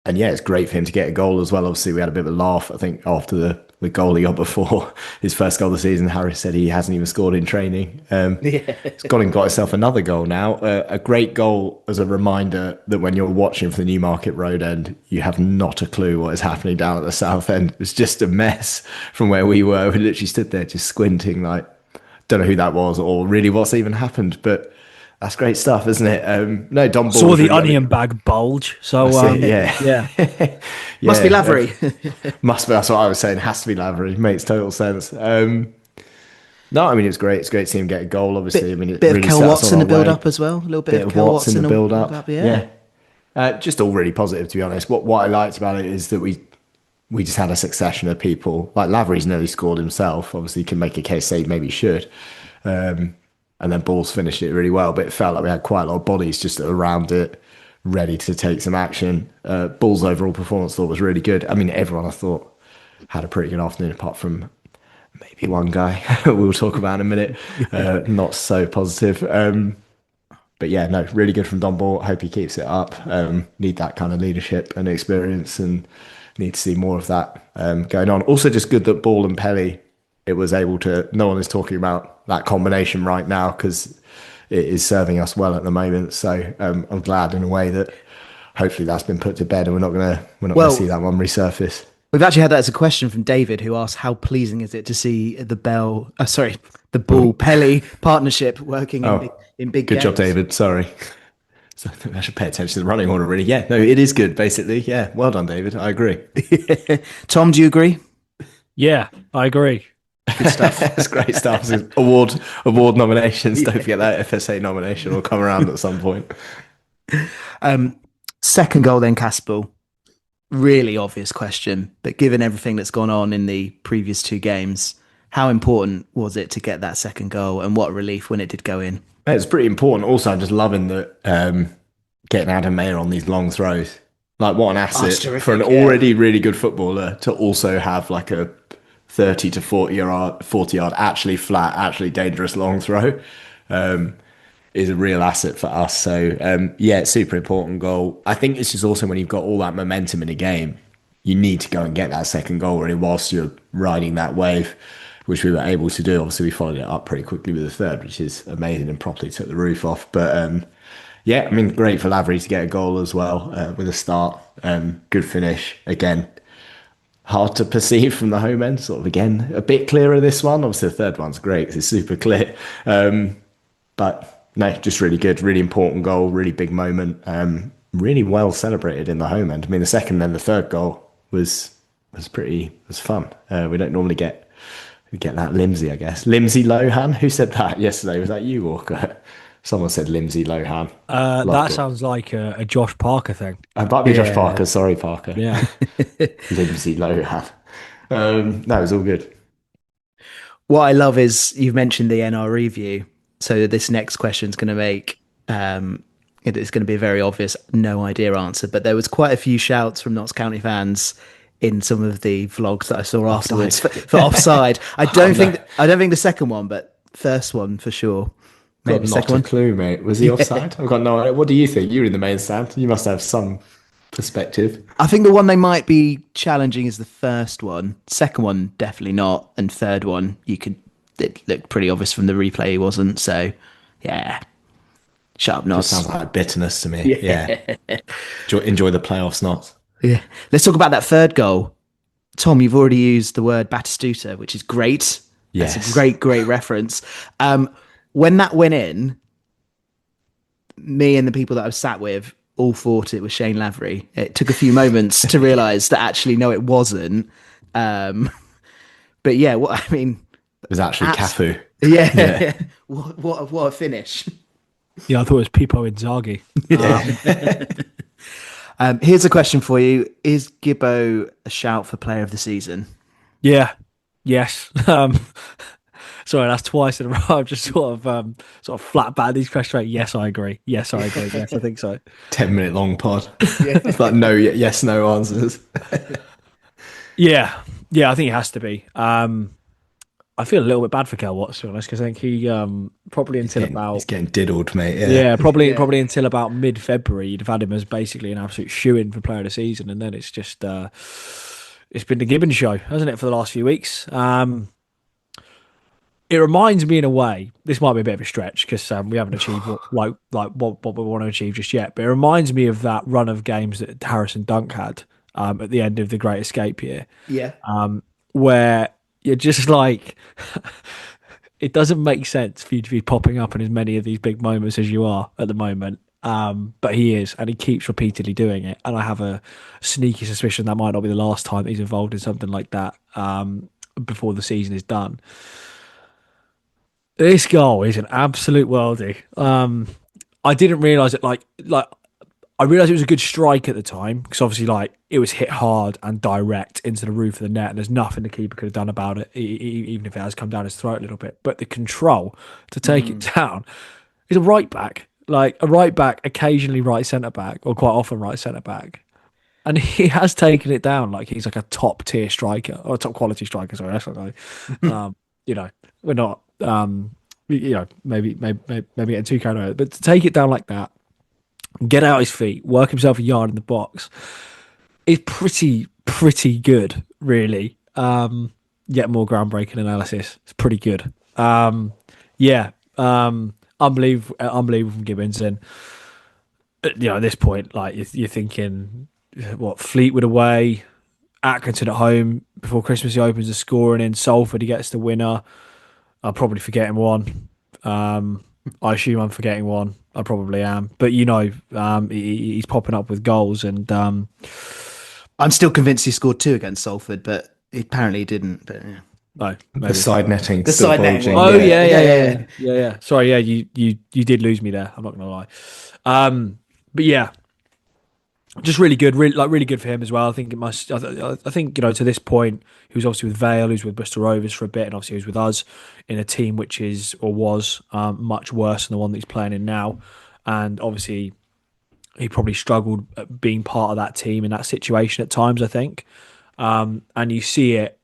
And yeah, it's great for him to get a goal as well. Obviously, we had a bit of a laugh, I think, after the goal he got before his first goal of the season. Harris said he hasn't even scored in training. He's got himself another goal now. A great goal as a reminder that when you're watching from the Newmarket Road end, you have not a clue what is happening down at the south end. It's just a mess from where we were. We literally stood there just squinting, like, don't know who that was or really what's even happened, but that's great stuff, isn't it? No, Don Ball saw the onion bag bulge. So yeah. Must be Lavery. Must be. That's what I was saying. Has to be Lavery. Makes total sense. No, I mean it's great. It's great to see him get a goal. Obviously, I mean, it bit really of Kel sets Watts on in the our build way. up as well. A little Bit of of Kel Watts in the build up. Yeah. Just all really positive, to be honest. What I liked about it is that we just had a succession of people. Like Lavery's nearly scored himself. Obviously, you can make a case say maybe he should. And then Balls finished it really well, but it felt like we had quite a lot of bodies just around it, ready to take some action. Balls' overall performance I thought was really good. I mean, everyone I thought had a pretty good afternoon, apart from maybe one guy we'll talk about in a minute. Not so positive. But yeah, no, really good from Don Ball. Hope he keeps it up. Need that kind of leadership and experience and need to see more of that going on. Also just good that Ball and Pelly, it was able to, no one is talking about that combination right now because it is serving us well at the moment. So I'm glad in a way that hopefully that's been put to bed and we're not going to see that one resurface. We've actually had that as a question from David, who asked, how pleasing is it to see the Ball Pelly partnership working in big Good games? job, David. Sorry. So I think I should pay attention to the running order, really. Yeah, no, it is good, basically. Yeah, well done, David. I agree. Tom, do you agree? Yeah, I agree. Good stuff. That's great stuff. Award nominations. Don't forget that FSA nomination will come around at some point. Second goal then, Caspel. Really obvious question, but given everything that's gone on in the previous two games, how important was it to get that second goal and what a relief when it did go in? It's pretty important. Also, I'm just loving that getting Adam Mayer on these long throws. Like, what an asset for an already really good footballer to also have like a 30 to 40 yard, actually flat, actually dangerous long throw is a real asset for us. So, yeah, it's super important goal. I think it's just also when you've got all that momentum in a game, you need to go and get that second goal really whilst you're riding that wave, which we were able to do. Obviously, we followed it up pretty quickly with the third, which is amazing and properly took the roof off. But, yeah, I mean, great for Lavery to get a goal as well with a start. Good finish. Again, hard to perceive from the home end, sort of again a bit clearer this one. Obviously the third one's great because it's super clear, but no, just really good, really important goal, really big moment, really well celebrated in the home end. I mean, the second and then the third goal was fun. We don't normally get that Limsey, I guess. Limsey Lohan, who said that yesterday? Was that you, Walker? Someone said Lindsay Lohan. That Loved it. sounds like a Josh Parker thing. It might be Josh Yeah. Parker. Sorry, Parker. Yeah. Lindsay Lohan. No, it was all good. What I love is you've mentioned the NRE view. So this next question is going to make it's going to be a very obvious no idea answer. But there was quite a few shouts from Notts County fans in some of the vlogs that I saw afterwards for offside. I don't think the second one, but first one for sure. Maybe Got the not second a one. clue, mate. Was he offside? I've got no idea. What do you think? You're in the main stand. You must have some perspective. I think the one they might be challenging is the first one. Second one, definitely not. And third one, it looked pretty obvious from the replay he wasn't. So, yeah. Shut up, Just Nots. sounds like bitterness to me. Yeah. Enjoy the playoffs, not. Yeah. Let's talk about that third goal. Tom, you've already used the word Batistuta, which is great. Yes. That's a great reference. When that went in, me and the people that I was sat with all thought it was Shane Lavery. It took a few moments to realise that actually, no, it wasn't. But yeah, It was actually Cafu. Yeah. What a finish. Yeah, I thought it was Pippo Inzaghi. Here's a question for you. Is Gibbo a shout for player of the season? Yeah. Yes. Sorry, that's twice in a row. I've just sort of flat bat these questions. Right? Yes, I agree. Yes, I agree. Yes, I think so. 10-minute long pod. It's like no, yes, no answers. Yeah, I think it has to be. I feel a little bit bad for Kel Watts, to be honest, because I think he probably until He's getting diddled, mate. yeah, probably until about mid-February, you'd have had him as basically an absolute shoe-in for player of the season, and then it's just it's been the Gibbon show, hasn't it, for the last few weeks? It reminds me in a way. This might be a bit of a stretch because we haven't achieved what we want to achieve just yet. But it reminds me of that run of games that Harrison Dunk had at the end of the Great Escape year. Yeah. Where you're just like, it doesn't make sense for you to be popping up in as many of these big moments as you are at the moment. But he is, and he keeps repeatedly doing it. And I have a sneaky suspicion that might not be the last time he's involved in something like that before the season is done. This goal is an absolute worldie. I didn't realise it. Like I realised it was a good strike at the time because obviously, like, it was hit hard and direct into the roof of the net, and there's nothing the keeper could have done about it, even if it has come down his throat a little bit. But the control to take it down is a right back, occasionally right centre back, or quite often right centre back. And he has taken it down like he's like a top tier striker or a top quality striker. Sorry, that's what I we're not. Maybe getting too carried away, but to take it down like that, get out his feet, work himself a yard in the box, is pretty good, really. Yet more groundbreaking analysis. It's pretty good. Unbelievable from Gibbons. And at this point, like you're thinking, what, Fleetwood away, Accrington at home before Christmas he opens the scoring in Salford he gets the winner. I'm probably forgetting one. I assume I'm forgetting one. I probably am. But he's popping up with goals, and I'm still convinced he scored 2 against Salford, but apparently he didn't. But yeah. No, the side netting. The side netting. Oh yeah. Sorry, yeah, you did lose me there. I'm not gonna lie. But yeah, just really good, really good for him as well. I think it must. I think to this point, he was obviously with Vale, he was with Bristol Rovers for a bit, and obviously he was with us in a team which is or was much worse than the one that he's playing in now. And obviously, he probably struggled at being part of that team in that situation at times. I think, and you see it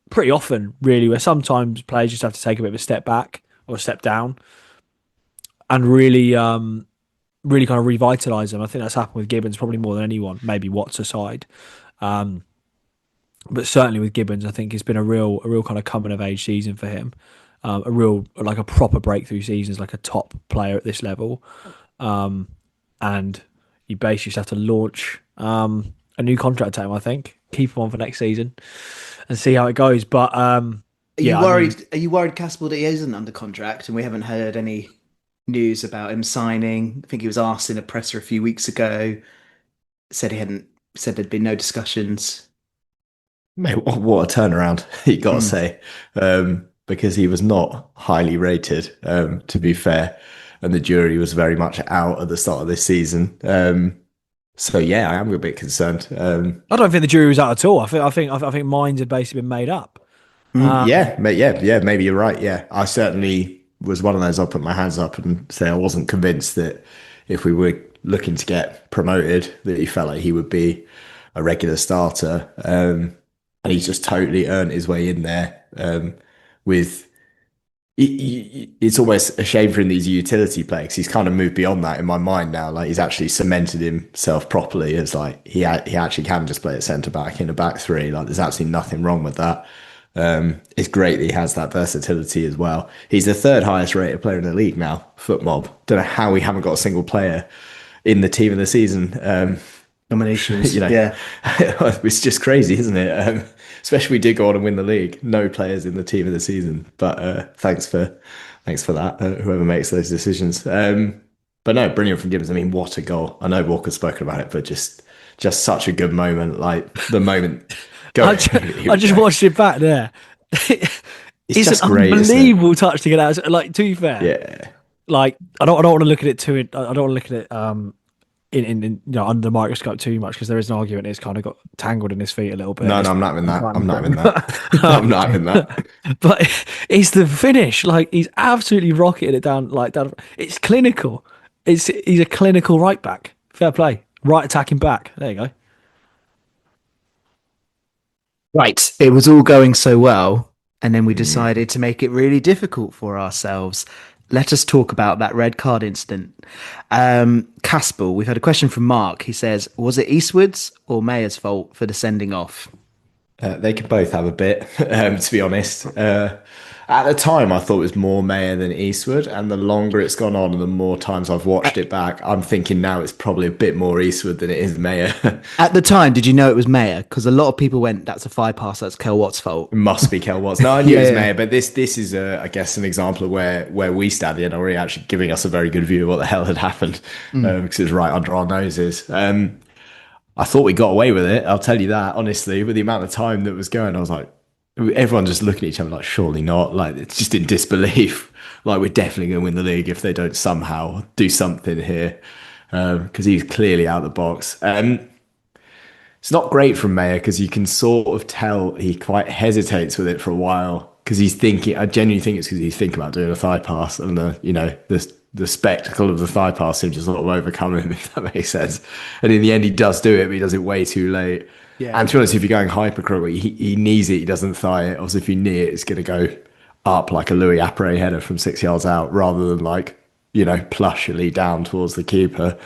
pretty often, really, where sometimes players just have to take a bit of a step back or a step down, and really kind of revitalise them. I think that's happened with Gibbons probably more than anyone, maybe Watts aside. But certainly with Gibbons, I think it's been a real kind of coming of age season for him. A real, like a proper breakthrough season as like a top player at this level. And you basically just have to launch a new contract to him, I think. Keep him on for next season and see how it goes. But Are you worried, Caspel, that he isn't under contract and we haven't heard any news about him signing? I think he was asked in a presser a few weeks ago. Said there'd been no discussions. Mate, what a turnaround, you got to say. Because he was not highly rated, to be fair. and the jury was very much out at the start of this season. So yeah, I am a bit concerned. I don't think the jury was out at all. I think minds had basically been made up. Yeah, maybe you're right. Yeah, I certainly was one of those. I'll put my hands up and say I wasn't convinced that if we were looking to get promoted, that he felt like he would be a regular starter. And he's just totally earned his way in there. With it's almost a shame for him that he's a utility player because he's kind of moved beyond that in my mind now. Like he's actually cemented himself properly as like he actually can just play at centre back in a back three. Like there's absolutely nothing wrong with that. It's great that he has that versatility as well. He's the third highest rated player in the league now. FootMob. Don't know how we haven't got a single player in the team of the season. Nominations. Yeah, it's just crazy, isn't it? Especially we did go on and win the league. No players in the team of the season, but thanks for that. Whoever makes those decisions. But no, brilliant from Gibbons. I mean, what a goal! I know Walker's spoken about it, but just such a good moment. Like the moment. I just watched it back there. It's just an great, unbelievable touch to get out. Like to be fair, yeah. Like I don't want to look at it too. I don't want to look at it in under the microscope too much because there is an argument it's kind of got tangled in his feet a little bit. No, I'm not having that. I'm not having that. I'm not having that. But it's the finish. Like he's absolutely rocketed it down. It's clinical. He's a clinical right back. Fair play. Right attacking back. There you go. Right. It was all going so well, and then we decided to make it really difficult for ourselves. Let us talk about that red card incident. Caspel, we've had a question from Mark. He says, was it Eastwood's or Mayer's fault for the sending off? They could both have a bit, to be honest. At the time, I thought it was more Mayer than Eastwood, and the longer it's gone on and the more times I've watched it back, I'm thinking now it's probably a bit more Eastwood than it is Mayer. At the time, did you know it was Mayer? Because a lot of people went, that's a 5 pass, that's Kel Watt's fault. It must be Kel Watts. No, I knew it was Mayer, but this is, I guess, an example of where we stand here and already actually giving us a very good view of what the hell had happened, because it's right under our noses. I thought we got away with it, I'll tell you that, honestly, with the amount of time that was going. I was like, everyone just looking at each other like, surely not. Like, it's just in disbelief. Like, we're definitely going to win the league if they don't somehow do something here, because he's clearly out of the box. It's not great from Mayer because you can sort of tell he quite hesitates with it for a while because he's thinking. I genuinely think it's because he's thinking about doing a thigh pass, and the spectacle of the thigh pass seems to sort of overcome him, if that makes sense. And in the end, he does do it, but he does it way too late. Yeah. And to be honest, if you're going hypercross, he knees it, he doesn't thigh it. Obviously, if you knee it, it's going to go up like a Louis Après header from 6 yards out rather than plushly down towards the keeper.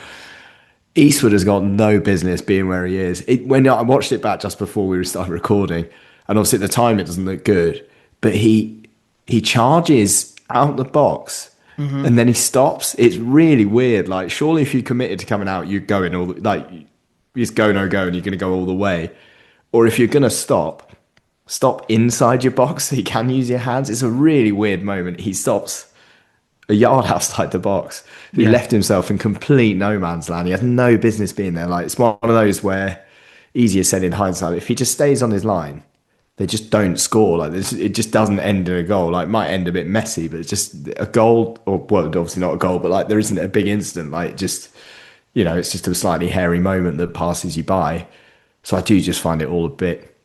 Eastwood has got no business being where he is. When I watched it back just before we started recording, and obviously at the time it doesn't look good, but he charges out the box and then he stops. It's really weird. Like, surely if you committed to coming out, you're going it's go, no go, and you're going to go all the way. Or if you're going to stop inside your box so you can use your hands. It's a really weird moment. He stops a yard outside the box. He left himself in complete no man's land. He has no business being there. Like, it's one of those where, easier said in hindsight, if he just stays on his line, they just don't score. Like, it just doesn't end in a goal. Like, it might end a bit messy, but it's just a goal, or, well, obviously not a goal, but like, there isn't a big incident. Like, just, it's just a slightly hairy moment that passes you by. So I do just find it all a bit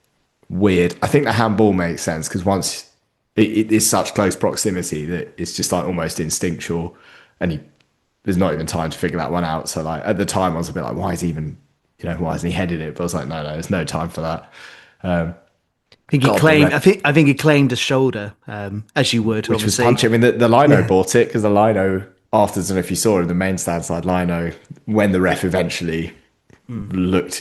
weird. I think the handball makes sense because once it is such close proximity that it's just like almost instinctual, and there's not even time to figure that one out. So like at the time I was a bit like, why isn't he heading it? But I was like, no, there's no time for that. I think he claimed a shoulder, as you would, which obviously. Was punching. I mean, the lino bought it because the lino afterwards, and if you saw it, the main stand side lino, when the ref eventually looked,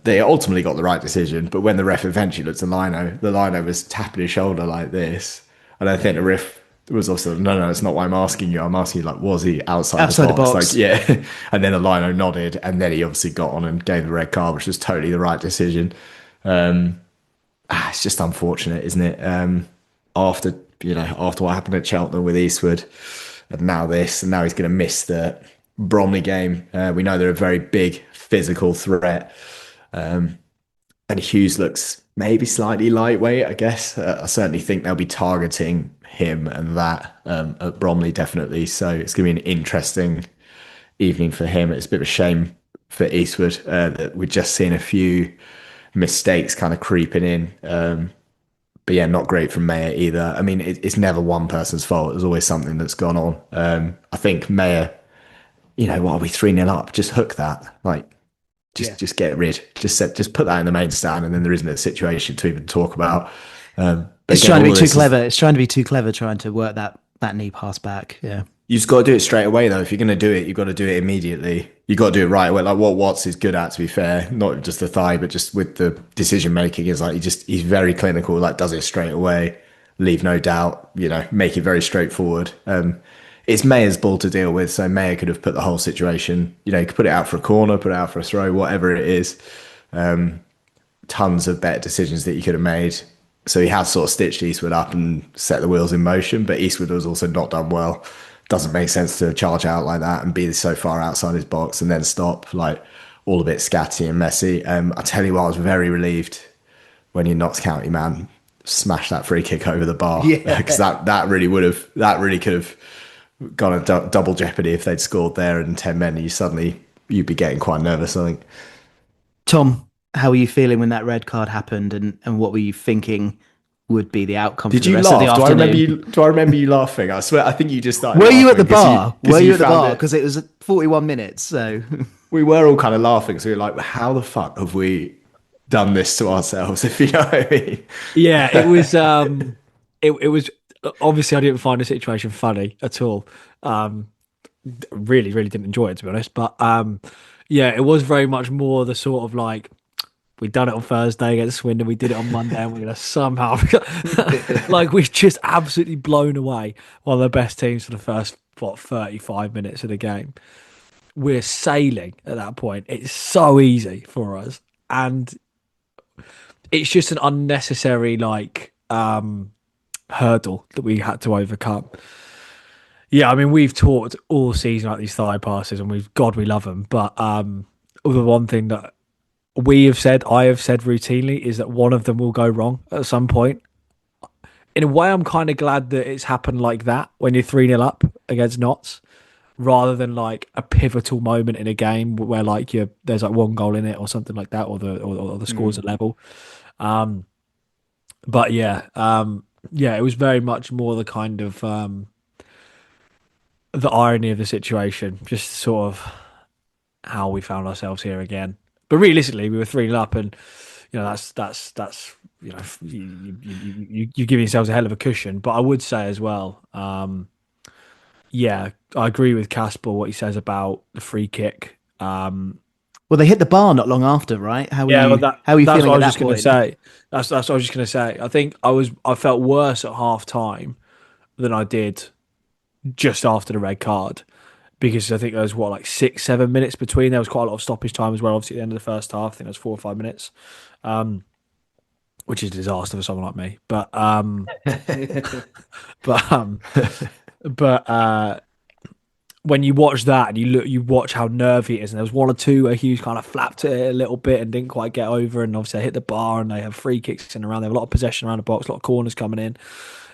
they ultimately got the right decision, but when the ref eventually looked at the lino was tapping his shoulder like this, and I think the ref was also, no, it's not what I'm asking you. I'm asking you, like, was he outside the box? Like, yeah. And then the lino nodded, and then he obviously got on and gave the red card, which was totally the right decision. It's just unfortunate, isn't it? After what happened at Cheltenham with Eastwood, and now this, and now he's going to miss the Bromley game. We know they're a very big physical threat, and And Hughes looks maybe slightly lightweight, I guess. I certainly think they'll be targeting him and that at Bromley, definitely. So it's going to be an interesting evening for him. It's a bit of a shame for Eastwood that we've just seen a few mistakes kind of creeping in. But yeah, not great from Mayer either. I mean, it's never one person's fault. There's always something that's gone on. I think Mayer, what are we 3-0 up? Just hook that. Like, just get rid. Just put that in the main stand, and then there isn't a situation to even talk about. It's trying to be too clever. It's trying to be too clever, trying to work that knee pass back. Yeah. You just got to do it straight away, though. If you're going to do it, you've got to do it immediately. You've got to do it right away. Like what Watts is good at, to be fair, not just the thigh, but just with the decision making, is like he's very clinical. Like does it straight away, leave no doubt. Make it very straightforward. It's Mayer's ball to deal with, so Mayer could have put the whole situation. He could put it out for a corner, put it out for a throw, whatever it is. Tons of better decisions that he could have made. So he has sort of stitched Eastwood up and set the wheels in motion, but Eastwood was also not done well. Doesn't make sense to charge out like that and be so far outside his box and then stop, like all a bit scatty and messy. I tell you what, I was very relieved when your Notts County man smashed that free kick over the bar, because that really could have gone a double jeopardy if they'd scored there in 10 men. You'd be getting quite nervous, I think. Tom, how were you feeling when that red card happened, and what were you thinking would be the outcome? Did for the you rest laugh? Of the afternoon? Do I remember you laughing? I swear, I think you just started. Were you at the bar? Were you at the bar? Because it was 41 minutes. So we were all kind of laughing. So we were like, "How the fuck have we done this to ourselves?" If you know what I mean. Yeah, it was. It was obviously I didn't find the situation funny at all. Really didn't enjoy it, to be honest. But yeah, it was very much more the sort of like, we've done it on Thursday against Swindon, we did it on Monday, and we're going to somehow like we've just absolutely blown away one of the best teams for the first 35 minutes of the game. We're sailing at that point. It's so easy for us, and it's just an unnecessary hurdle that we had to overcome. Yeah, I mean, we've talked all season about these thigh passes, and we love them. But the one thing that I have said routinely, is that one of them will go wrong at some point. In a way, I'm kind of glad that it's happened like that when you're 3-0 up against Notts, rather than like a pivotal moment in a game where there's like one goal in it or something like that, or the scores are level. But yeah, it was very much more the kind of the irony of the situation, just sort of how we found ourselves here again. But realistically, we were 3-0 up, and that's you give yourselves a hell of a cushion. But I would say as well, yeah, I agree with Casper what he says about the free kick. Well, they hit the bar not long after, right? How were you that's feeling what I was at just that going to point? say. That's what I was just going to say. I think I felt worse at half time than I did just after the red card, because I think there was 6-7 minutes between. There was quite a lot of stoppage time as well. Obviously, at the end of the first half, I think it was 4 or 5 minutes, which is a disaster for someone like me. But when you watch that and you watch how nervy it is, and there was one or two where Hughes kind of flapped it a little bit and didn't quite get over, and obviously they hit the bar and they have free kicks in around. They have a lot of possession around the box, a lot of corners coming in,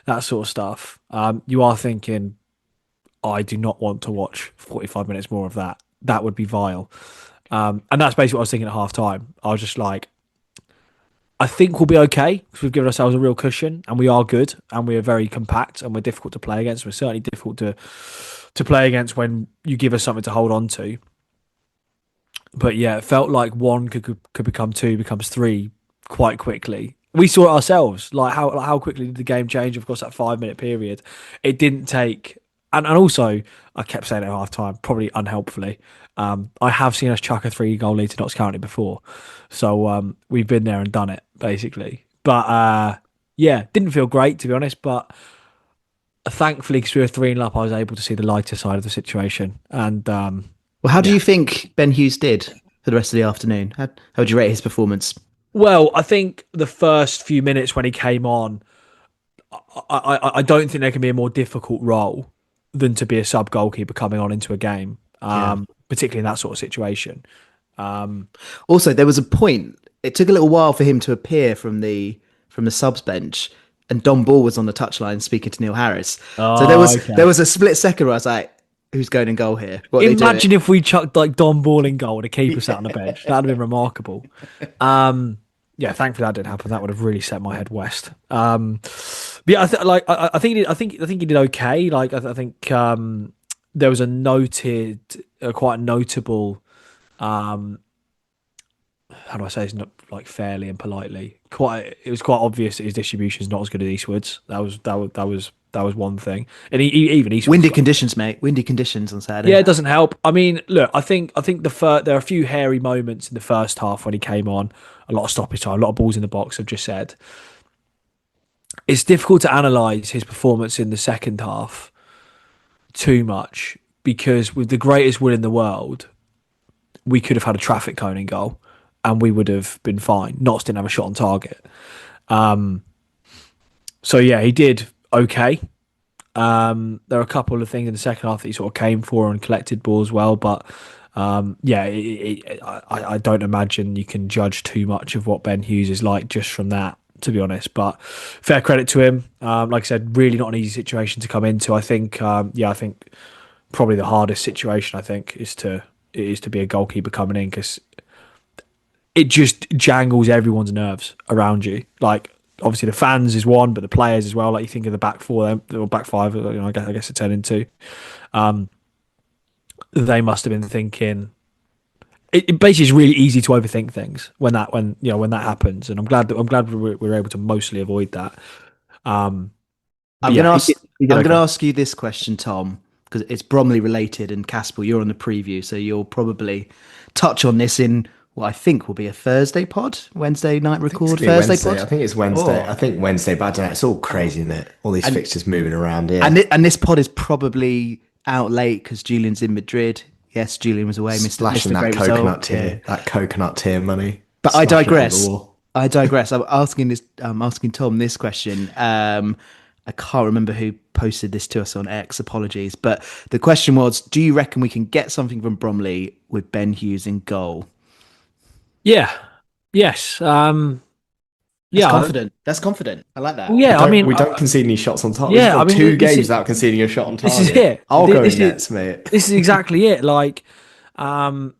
that sort of stuff. You are thinking, I do not want to watch 45 minutes more of that. That would be vile. And that's basically what I was thinking at half time. I was just like, I think we'll be okay because we've given ourselves a real cushion, and we are good, and we are very compact, and we're difficult to play against. We're certainly difficult to play against when you give us something to hold on to. But yeah, it felt like one could become two, becomes three quite quickly. We saw it ourselves, like how quickly did the game change? Of course, that 5-minute period, it didn't take. And also, I kept saying it at half time, probably unhelpfully. I have seen us chuck a 3-goal lead to Notts County before. So we've been there and done it, basically. But yeah, didn't feel great, to be honest. But thankfully, because we were 3-0 up, I was able to see the lighter side of the situation. And well, how do you think Ben Hughes did for the rest of the afternoon? How would you rate his performance? Well, I think the first few minutes when he came on, I don't think there can be a more difficult role than to be a sub goalkeeper coming on into a game, particularly in that sort of situation. Also, there was a point it took a little while for him to appear from the subs bench, and Don Ball was on the touchline speaking to Neil Harris. So Oh, okay. there was a split second where I was like, "Who's going in goal here? What are they doing?" Imagine if we chucked like Don Ball in goal and a keeper sat on the bench. That'd have been remarkable. Yeah, thankfully that didn't happen. That would have really set my head west. But yeah, I think he did okay. Like I think there was quite notable. How do I say this? Not like fairly and politely. It was quite obvious that his distribution is not as good as Eastwood's. That was one thing. And even Eastwood's Windy conditions, mate. Windy conditions on Saturday. yeah, it doesn't help. I mean, look, I think there are a few hairy moments in the first half when he came on. A lot of stoppage time, a lot of balls in the box. I've just said it's difficult to analyse his performance in the second half too much because with the greatest will in the world, we could have had a traffic cone in goal and we would have been fine. Notts didn't have a shot on target. So yeah, he did okay. There are a couple of things in the second half that he sort of came for and collected balls well, but yeah, I don't imagine you can judge too much of what Ben Hughes is like just from that, to be honest. But fair credit to him. Like I said, really not an easy situation to come into. I think, I think probably the hardest situation is to be a goalkeeper coming in because it just jangles everyone's nerves around you. Like obviously the fans is one, but the players as well. Like you think of the back four, or back five. You know, I guess it turned into. They must have been thinking. It basically is really easy to overthink things when that happens, and I'm glad we're able to mostly avoid that. I'm going to ask you this question, Tom, because it's Bromley related, and Caspel, you're on the preview, so you'll probably touch on this in what I think will be a Thursday pod, Wednesday night record, Thursday pod. I think it's Wednesday. I think Wednesday, but I don't know. It's all crazy, isn't it? All these fixtures moving around here. And this pod is probably out late because Julian's in Madrid. Yes, Julian was away. Splashing that coconut tier, that coconut tier money. But I digress. I'm asking Tom this question. I can't remember who posted this to us on X. Apologies, but the question was: do you reckon we can get something from Bromley with Ben Hughes in goal? Yeah. Yes. Confident. That's confident. I like that. Yeah, we don't concede any shots on target. Yeah, We've got 2 games without conceding a shot on target. This is it. I'll go in nets, mate. This is exactly it. Like, I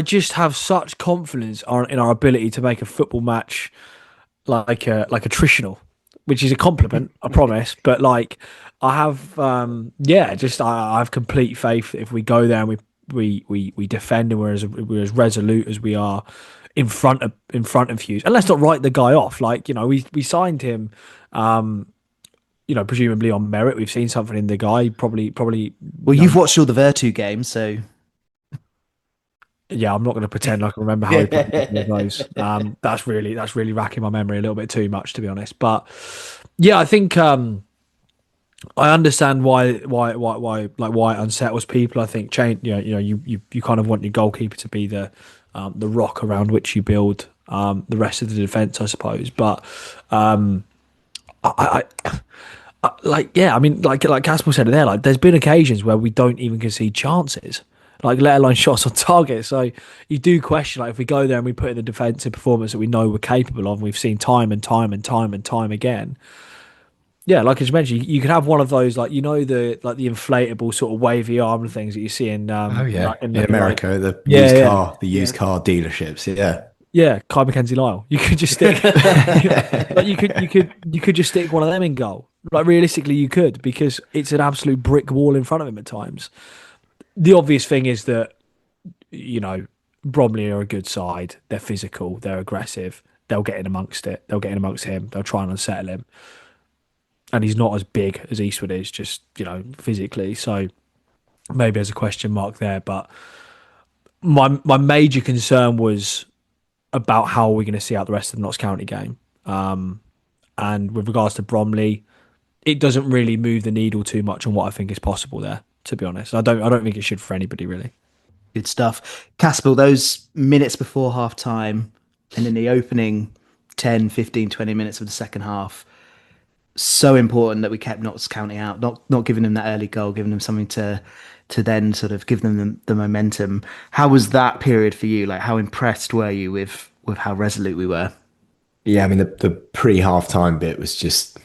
just have such confidence in our ability to make a football match like attritional, which is a compliment, I promise. But like, I have, I have complete faith that if we go there and we defend and we're as resolute as we are in front of Hughes, and let's not write the guy off. Like, you know, we signed him, presumably on merit. We've seen something in the guy. Probably. Well, you've watched all the Vertu games, so yeah, I'm not going to pretend I can remember how he played those. That's really racking my memory a little bit too much, to be honest. But yeah, I think I understand why it unsettles people. I think you kind of want your goalkeeper to be the rock around which you build the rest of the defense, I suppose. But like Caspel said there, like there's been occasions where we don't even concede chances, like let alone shots on target. So you do question, like, if we go there and we put in the defensive performance that we know we're capable of, and we've seen time and time again. Yeah, like as you mentioned, you can have one of those, like, the inflatable sort of wavy arm things that you see in in America, the used car dealerships. Kai Mackenzie Lyle. You could just stick you could just stick one of them in goal. Like realistically, you could, because it's an absolute brick wall in front of him at times. The obvious thing is that Bromley are a good side. They're physical. They're aggressive. They'll get in amongst it. They'll get in amongst him. They'll try and unsettle him. And he's not as big as Eastwood is, just, physically. So maybe there's a question mark there. But my major concern was about how are we going to see out the rest of the Notts County game. And with regards to Bromley, it doesn't really move the needle too much on what I think is possible there, to be honest. I don't think it should for anybody, really. Good stuff. Caspel, those minutes before half time and in the opening 10, 15, 20 minutes of the second half, so important that we kept Notts County out, not giving them that early goal, giving them something to then sort of give them the momentum. How was that period for you? Like, how impressed were you with with how resolute we were. Yeah, I mean the pre-half-time bit was just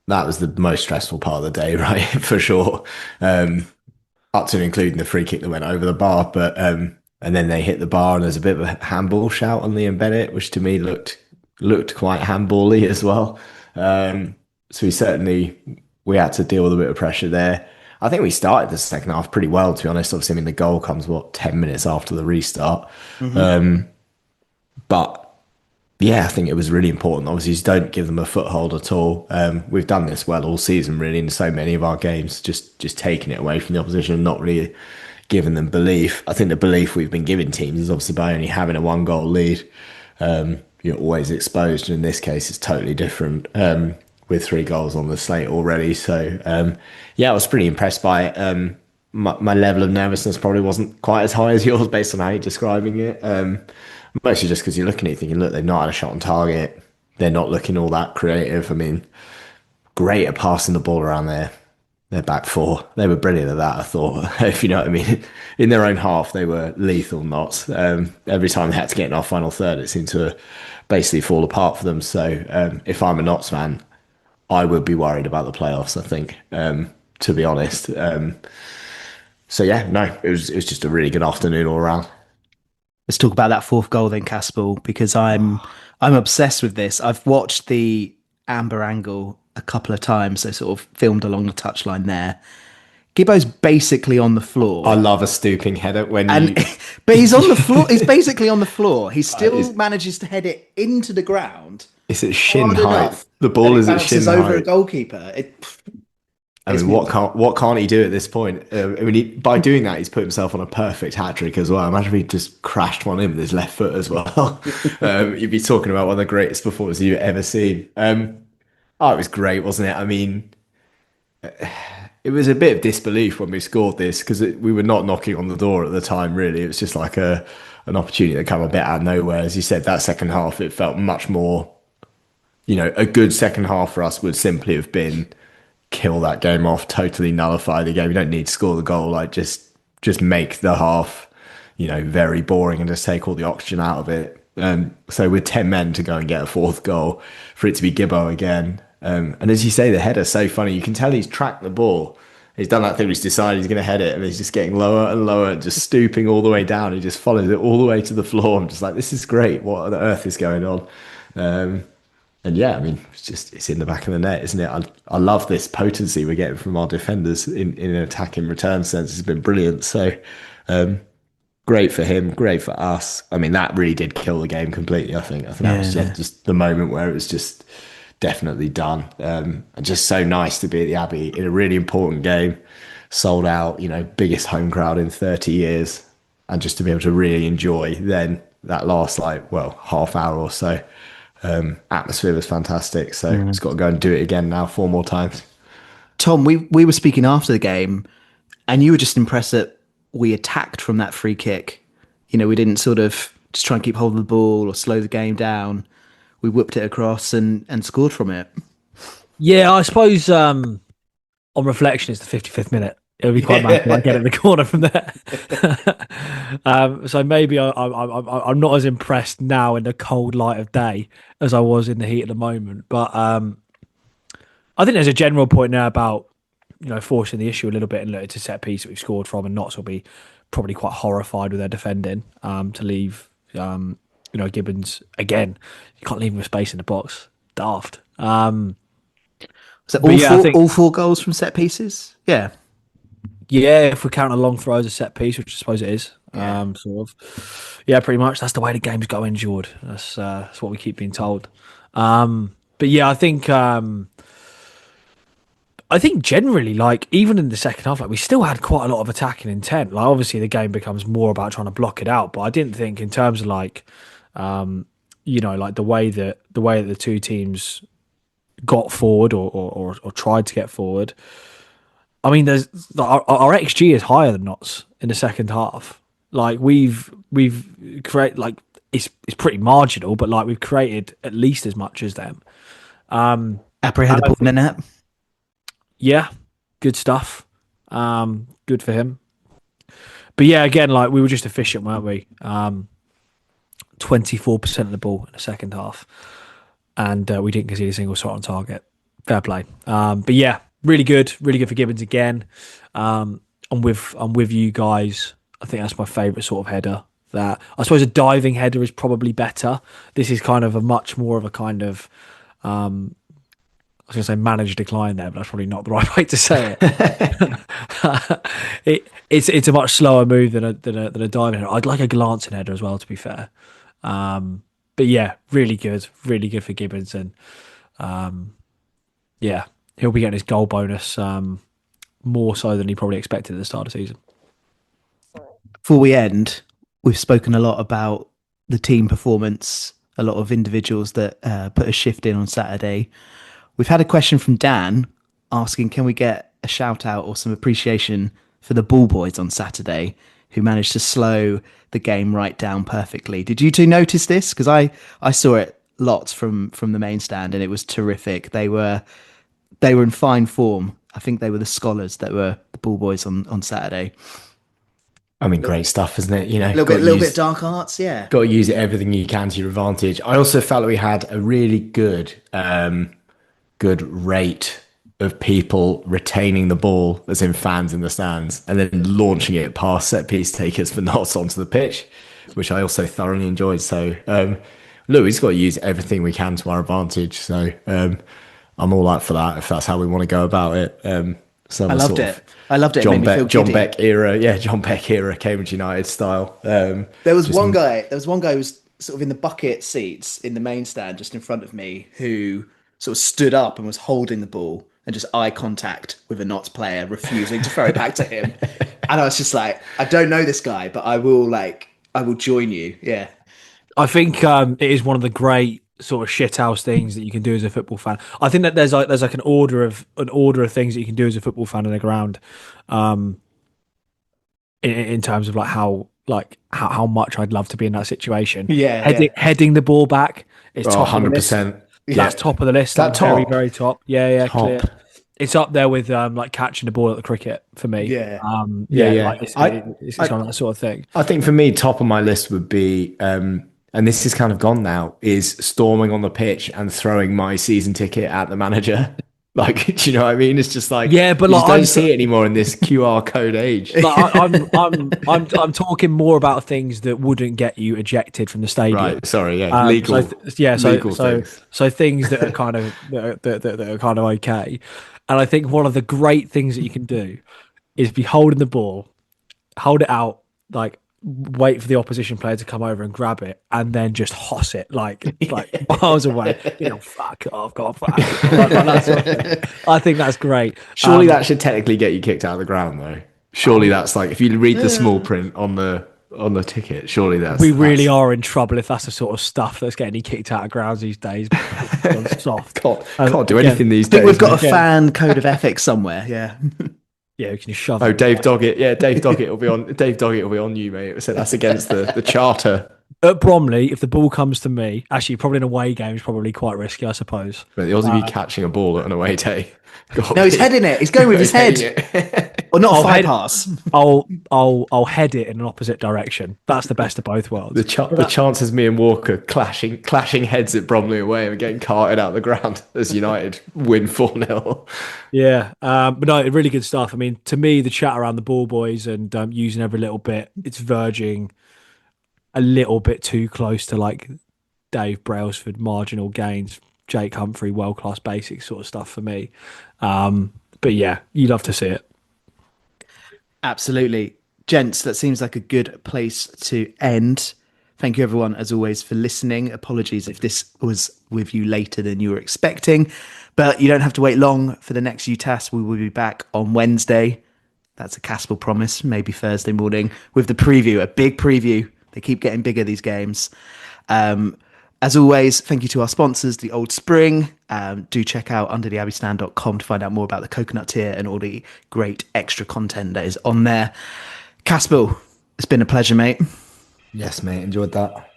that was the most stressful part of the day, right? For sure. Up to and including the free kick that went over the bar, but and then they hit the bar and there's a bit of a handball shout on Liam Bennett, which to me looked quite handball-y as well. So we had to deal with a bit of pressure there. I think we started the second half pretty well, to be honest. Obviously, I mean the goal comes 10 minutes after the restart. But yeah, I think it was really important. Obviously, just don't give them a foothold at all. We've done this well all season, really, in so many of our games, just taking it away from the opposition and not really giving them belief. I think the belief we've been giving teams is obviously by only having a 1-goal lead. You're always exposed. And in this case, it's totally different with 3 goals on the slate already. So, yeah, I was pretty impressed by it. My level of nervousness probably wasn't quite as high as yours based on how you're describing it. Mostly just because you're looking at it thinking, look, they've not had a shot on target. They're not looking all that creative. I mean, great at passing the ball around their back four. They were brilliant at that, I thought, if you know what I mean. In their own half, they were lethal knots. Every time they had to get in our final third, it seemed to basically fall apart for them. So if I'm a Notts fan, I would be worried about the playoffs, I think, to be honest. So yeah, no, it was just a really good afternoon all around. Let's talk about that 4th goal then, Caspel, because I'm obsessed with this. I've watched the amber angle a couple of times, so sort of filmed along the touchline there. Gibbo's basically on the floor. I love a stooping header but he's on the floor. He's basically on the floor. He still manages to head it into the ground. It's at shin height. The ball is at shin height. Over a goalkeeper. I mean, what can't he do at this point? I mean, by doing that, he's put himself on a perfect hat trick as well. Imagine if he just crashed one in with his left foot as well. You'd be talking about one of the greatest performances you've ever seen. It was great, wasn't it? I mean, it was a bit of disbelief when we scored this because we were not knocking on the door at the time, really. It was just like an opportunity that came a bit out of nowhere. As you said, that second half, it felt much more, a good second half for us would simply have been kill that game off, totally nullify the game. You don't need to score the goal, like just make the half, very boring and just take all the oxygen out of it. So with 10 men to go and get a 4th goal, for it to be Gibbo again. And as you say, the header's so funny. You can tell he's tracked the ball. He's done that thing where he's decided he's going to head it and he's just getting lower and lower, just stooping all the way down. He just follows it all the way to the floor. I'm just like, this is great. What on earth is going on? And yeah, I mean, it's in the back of the net, isn't it? I love this potency we're getting from our defenders in an attacking return sense. It's been brilliant. So great for him, great for us. I mean, that really did kill the game completely, I think. That was just the moment where it was just definitely done. And just so nice to be at the Abbey in a really important game, sold out, biggest home crowd in 30 years. And just to be able to really enjoy then that last half hour or so. Atmosphere was fantastic, so it's got to go and do it again now 4 more times. Tom, we were speaking after the game and you were just impressed that we attacked from that free kick. We didn't sort of just try and keep hold of the ball or slow the game down. We whipped it across and scored from it. Yeah, I suppose on reflection it's the 55th minute. It'll be quite mad when I get in the corner from there. So maybe I'm not as impressed now in the cold light of day as I was in the heat of the moment. But I think there's a general point now about forcing the issue a little bit, and it's a set piece that we've scored from, and Notts will be probably quite horrified with their defending to leave Gibbons again. You can't leave him with space in the box. Daft. So all 4 goals from set pieces? Yeah. Yeah, if we count a long throw as a set piece, which I suppose it is, sort of. Yeah, pretty much. That's the way the game's going, Jord. That's what we keep being told. But yeah, I think generally, even in the second half, we still had quite a lot of attacking intent. Obviously, the game becomes more about trying to block it out, but I didn't think in terms of the way that the two teams got forward or tried to get forward. I mean, there's our XG is higher than Notts in the second half. We've created it's pretty marginal, but we've created at least as much as them. Apri had a ball in the net. Yeah, good stuff. Good for him. But yeah, again, we were just efficient, weren't we? 24% of the ball in the second half, and we didn't concede a single shot on target. Fair play. But yeah, really good for Gibbons again. I'm with you guys. I think that's my favourite sort of header. That I suppose a diving header is probably better. This is kind of a much more of a kind of I was going to say managed decline there, but that's probably not the right way to say it. It's a much slower move than a diving header. I'd like a glancing header as well, to be fair. But yeah, really good for Gibbons, and yeah, he'll be getting his goal bonus more so than he probably expected at the start of the season. Before we end, we've spoken a lot about the team performance, a lot of individuals that put a shift in on Saturday. We've had a question from Dan asking, can we get a shout out or some appreciation for the ball boys on Saturday who managed to slow the game right down perfectly? Did you two notice this? Because I saw it lots from the main stand, and it was terrific. They were in fine form. I think they were the scholars that were the ball boys on Saturday. I mean, great stuff, isn't it? You know, a little bit dark arts, yeah. Got to use everything you can to your advantage. I also felt like we had a really good rate of people retaining the ball, as in fans in the stands, and then launching it past set piece takers for knots onto the pitch, which I also thoroughly enjoyed. So, look, we've got to use everything we can to our advantage. So, I'm all out for that if that's how we want to go about it. I loved it. John Beck era, Cambridge United style. There was one guy who was sort of in the bucket seats in the main stand just in front of me who sort of stood up and was holding the ball and just eye contact with a Notts player, refusing to throw it back to him. And I was just like, I don't know this guy, but I will join you. Yeah. I think it is one of the great sort of shithouse things that you can do as a football fan. I think that there's like an order of things that you can do as a football fan in the ground, in terms of how much I'd love to be in that situation. Yeah, heading the ball back is top 100%. That's top of the list. That very, top. very top. Yeah, top. Clear. It's up there with like catching the ball at the cricket for me. Yeah. Like it's kind of that sort of thing. I think for me, top of my list would be, and this is kind of gone now, is storming on the pitch and throwing my season ticket at the manager. Like, do you know what I mean? It's just like, yeah, but like, I don't see it anymore in this QR code age. Like, I'm talking more about things that wouldn't get you ejected from the stadium. Right. Sorry. Yeah. Legal. So things that are kind of that are kind of okay. And I think one of the great things that you can do is be holding the ball, hold it out, like wait for the opposition player to come over and grab it, and then just hoss it like miles away. Fuck off, God, fuck. I think that's great. Surely that should technically get you kicked out of the ground, though. Surely that's like, if you read the small print on the ticket, surely that's... We really are in trouble if that's the sort of stuff that's getting you kicked out of grounds these days. Soft. Can't do anything these days. I think we've got a fan code of ethics somewhere, yeah. Yeah, we can just shove. Oh, Dave Doggett. Yeah, Dave Doggett will be on. Dave Doggett will be on you, mate. So that's against the charter. At Bromley, if the ball comes to me, actually, probably in a away game is probably quite risky, I suppose. But the odds of you catching a ball at an away day. No, he's heading it. He's going with his head. Or not a fly pass. I'll head it in an opposite direction. That's the best of both worlds. The chances me and Walker clashing heads at Bromley away and getting carted out of the ground as United win 4-0. Yeah, but no, really good stuff. I mean, to me, the chat around the ball boys and using every little bit, it's verging a little bit too close to like Dave Brailsford marginal gains, Jake Humphrey world-class basics sort of stuff for me. But yeah, you love to see it. Absolutely. Gents, that seems like a good place to end. Thank you, everyone, as always, for listening. Apologies if this was with you later than you were expecting, but you don't have to wait long for the next UTAS. We will be back on Wednesday. That's a Caspel promise, maybe Thursday morning, with the preview, a big preview. They keep getting bigger, these games. As always, thank you to our sponsors, the Old Spring. Do check out undertheabbeystand.com to find out more about the coconut tier and all the great extra content that is on there. Caspel, it's been a pleasure, mate. Yes, mate. Enjoyed that.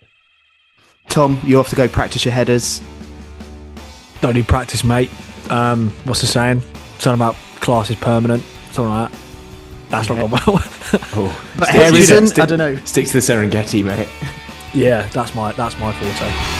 Tom, you have to go practice your headers. Don't need practice, mate. What's the saying? Something about class is permanent. Something like that. That's not gone well. But hair isn't. I don't know. Stick to the Serengeti, mate. Yeah, that's my forte.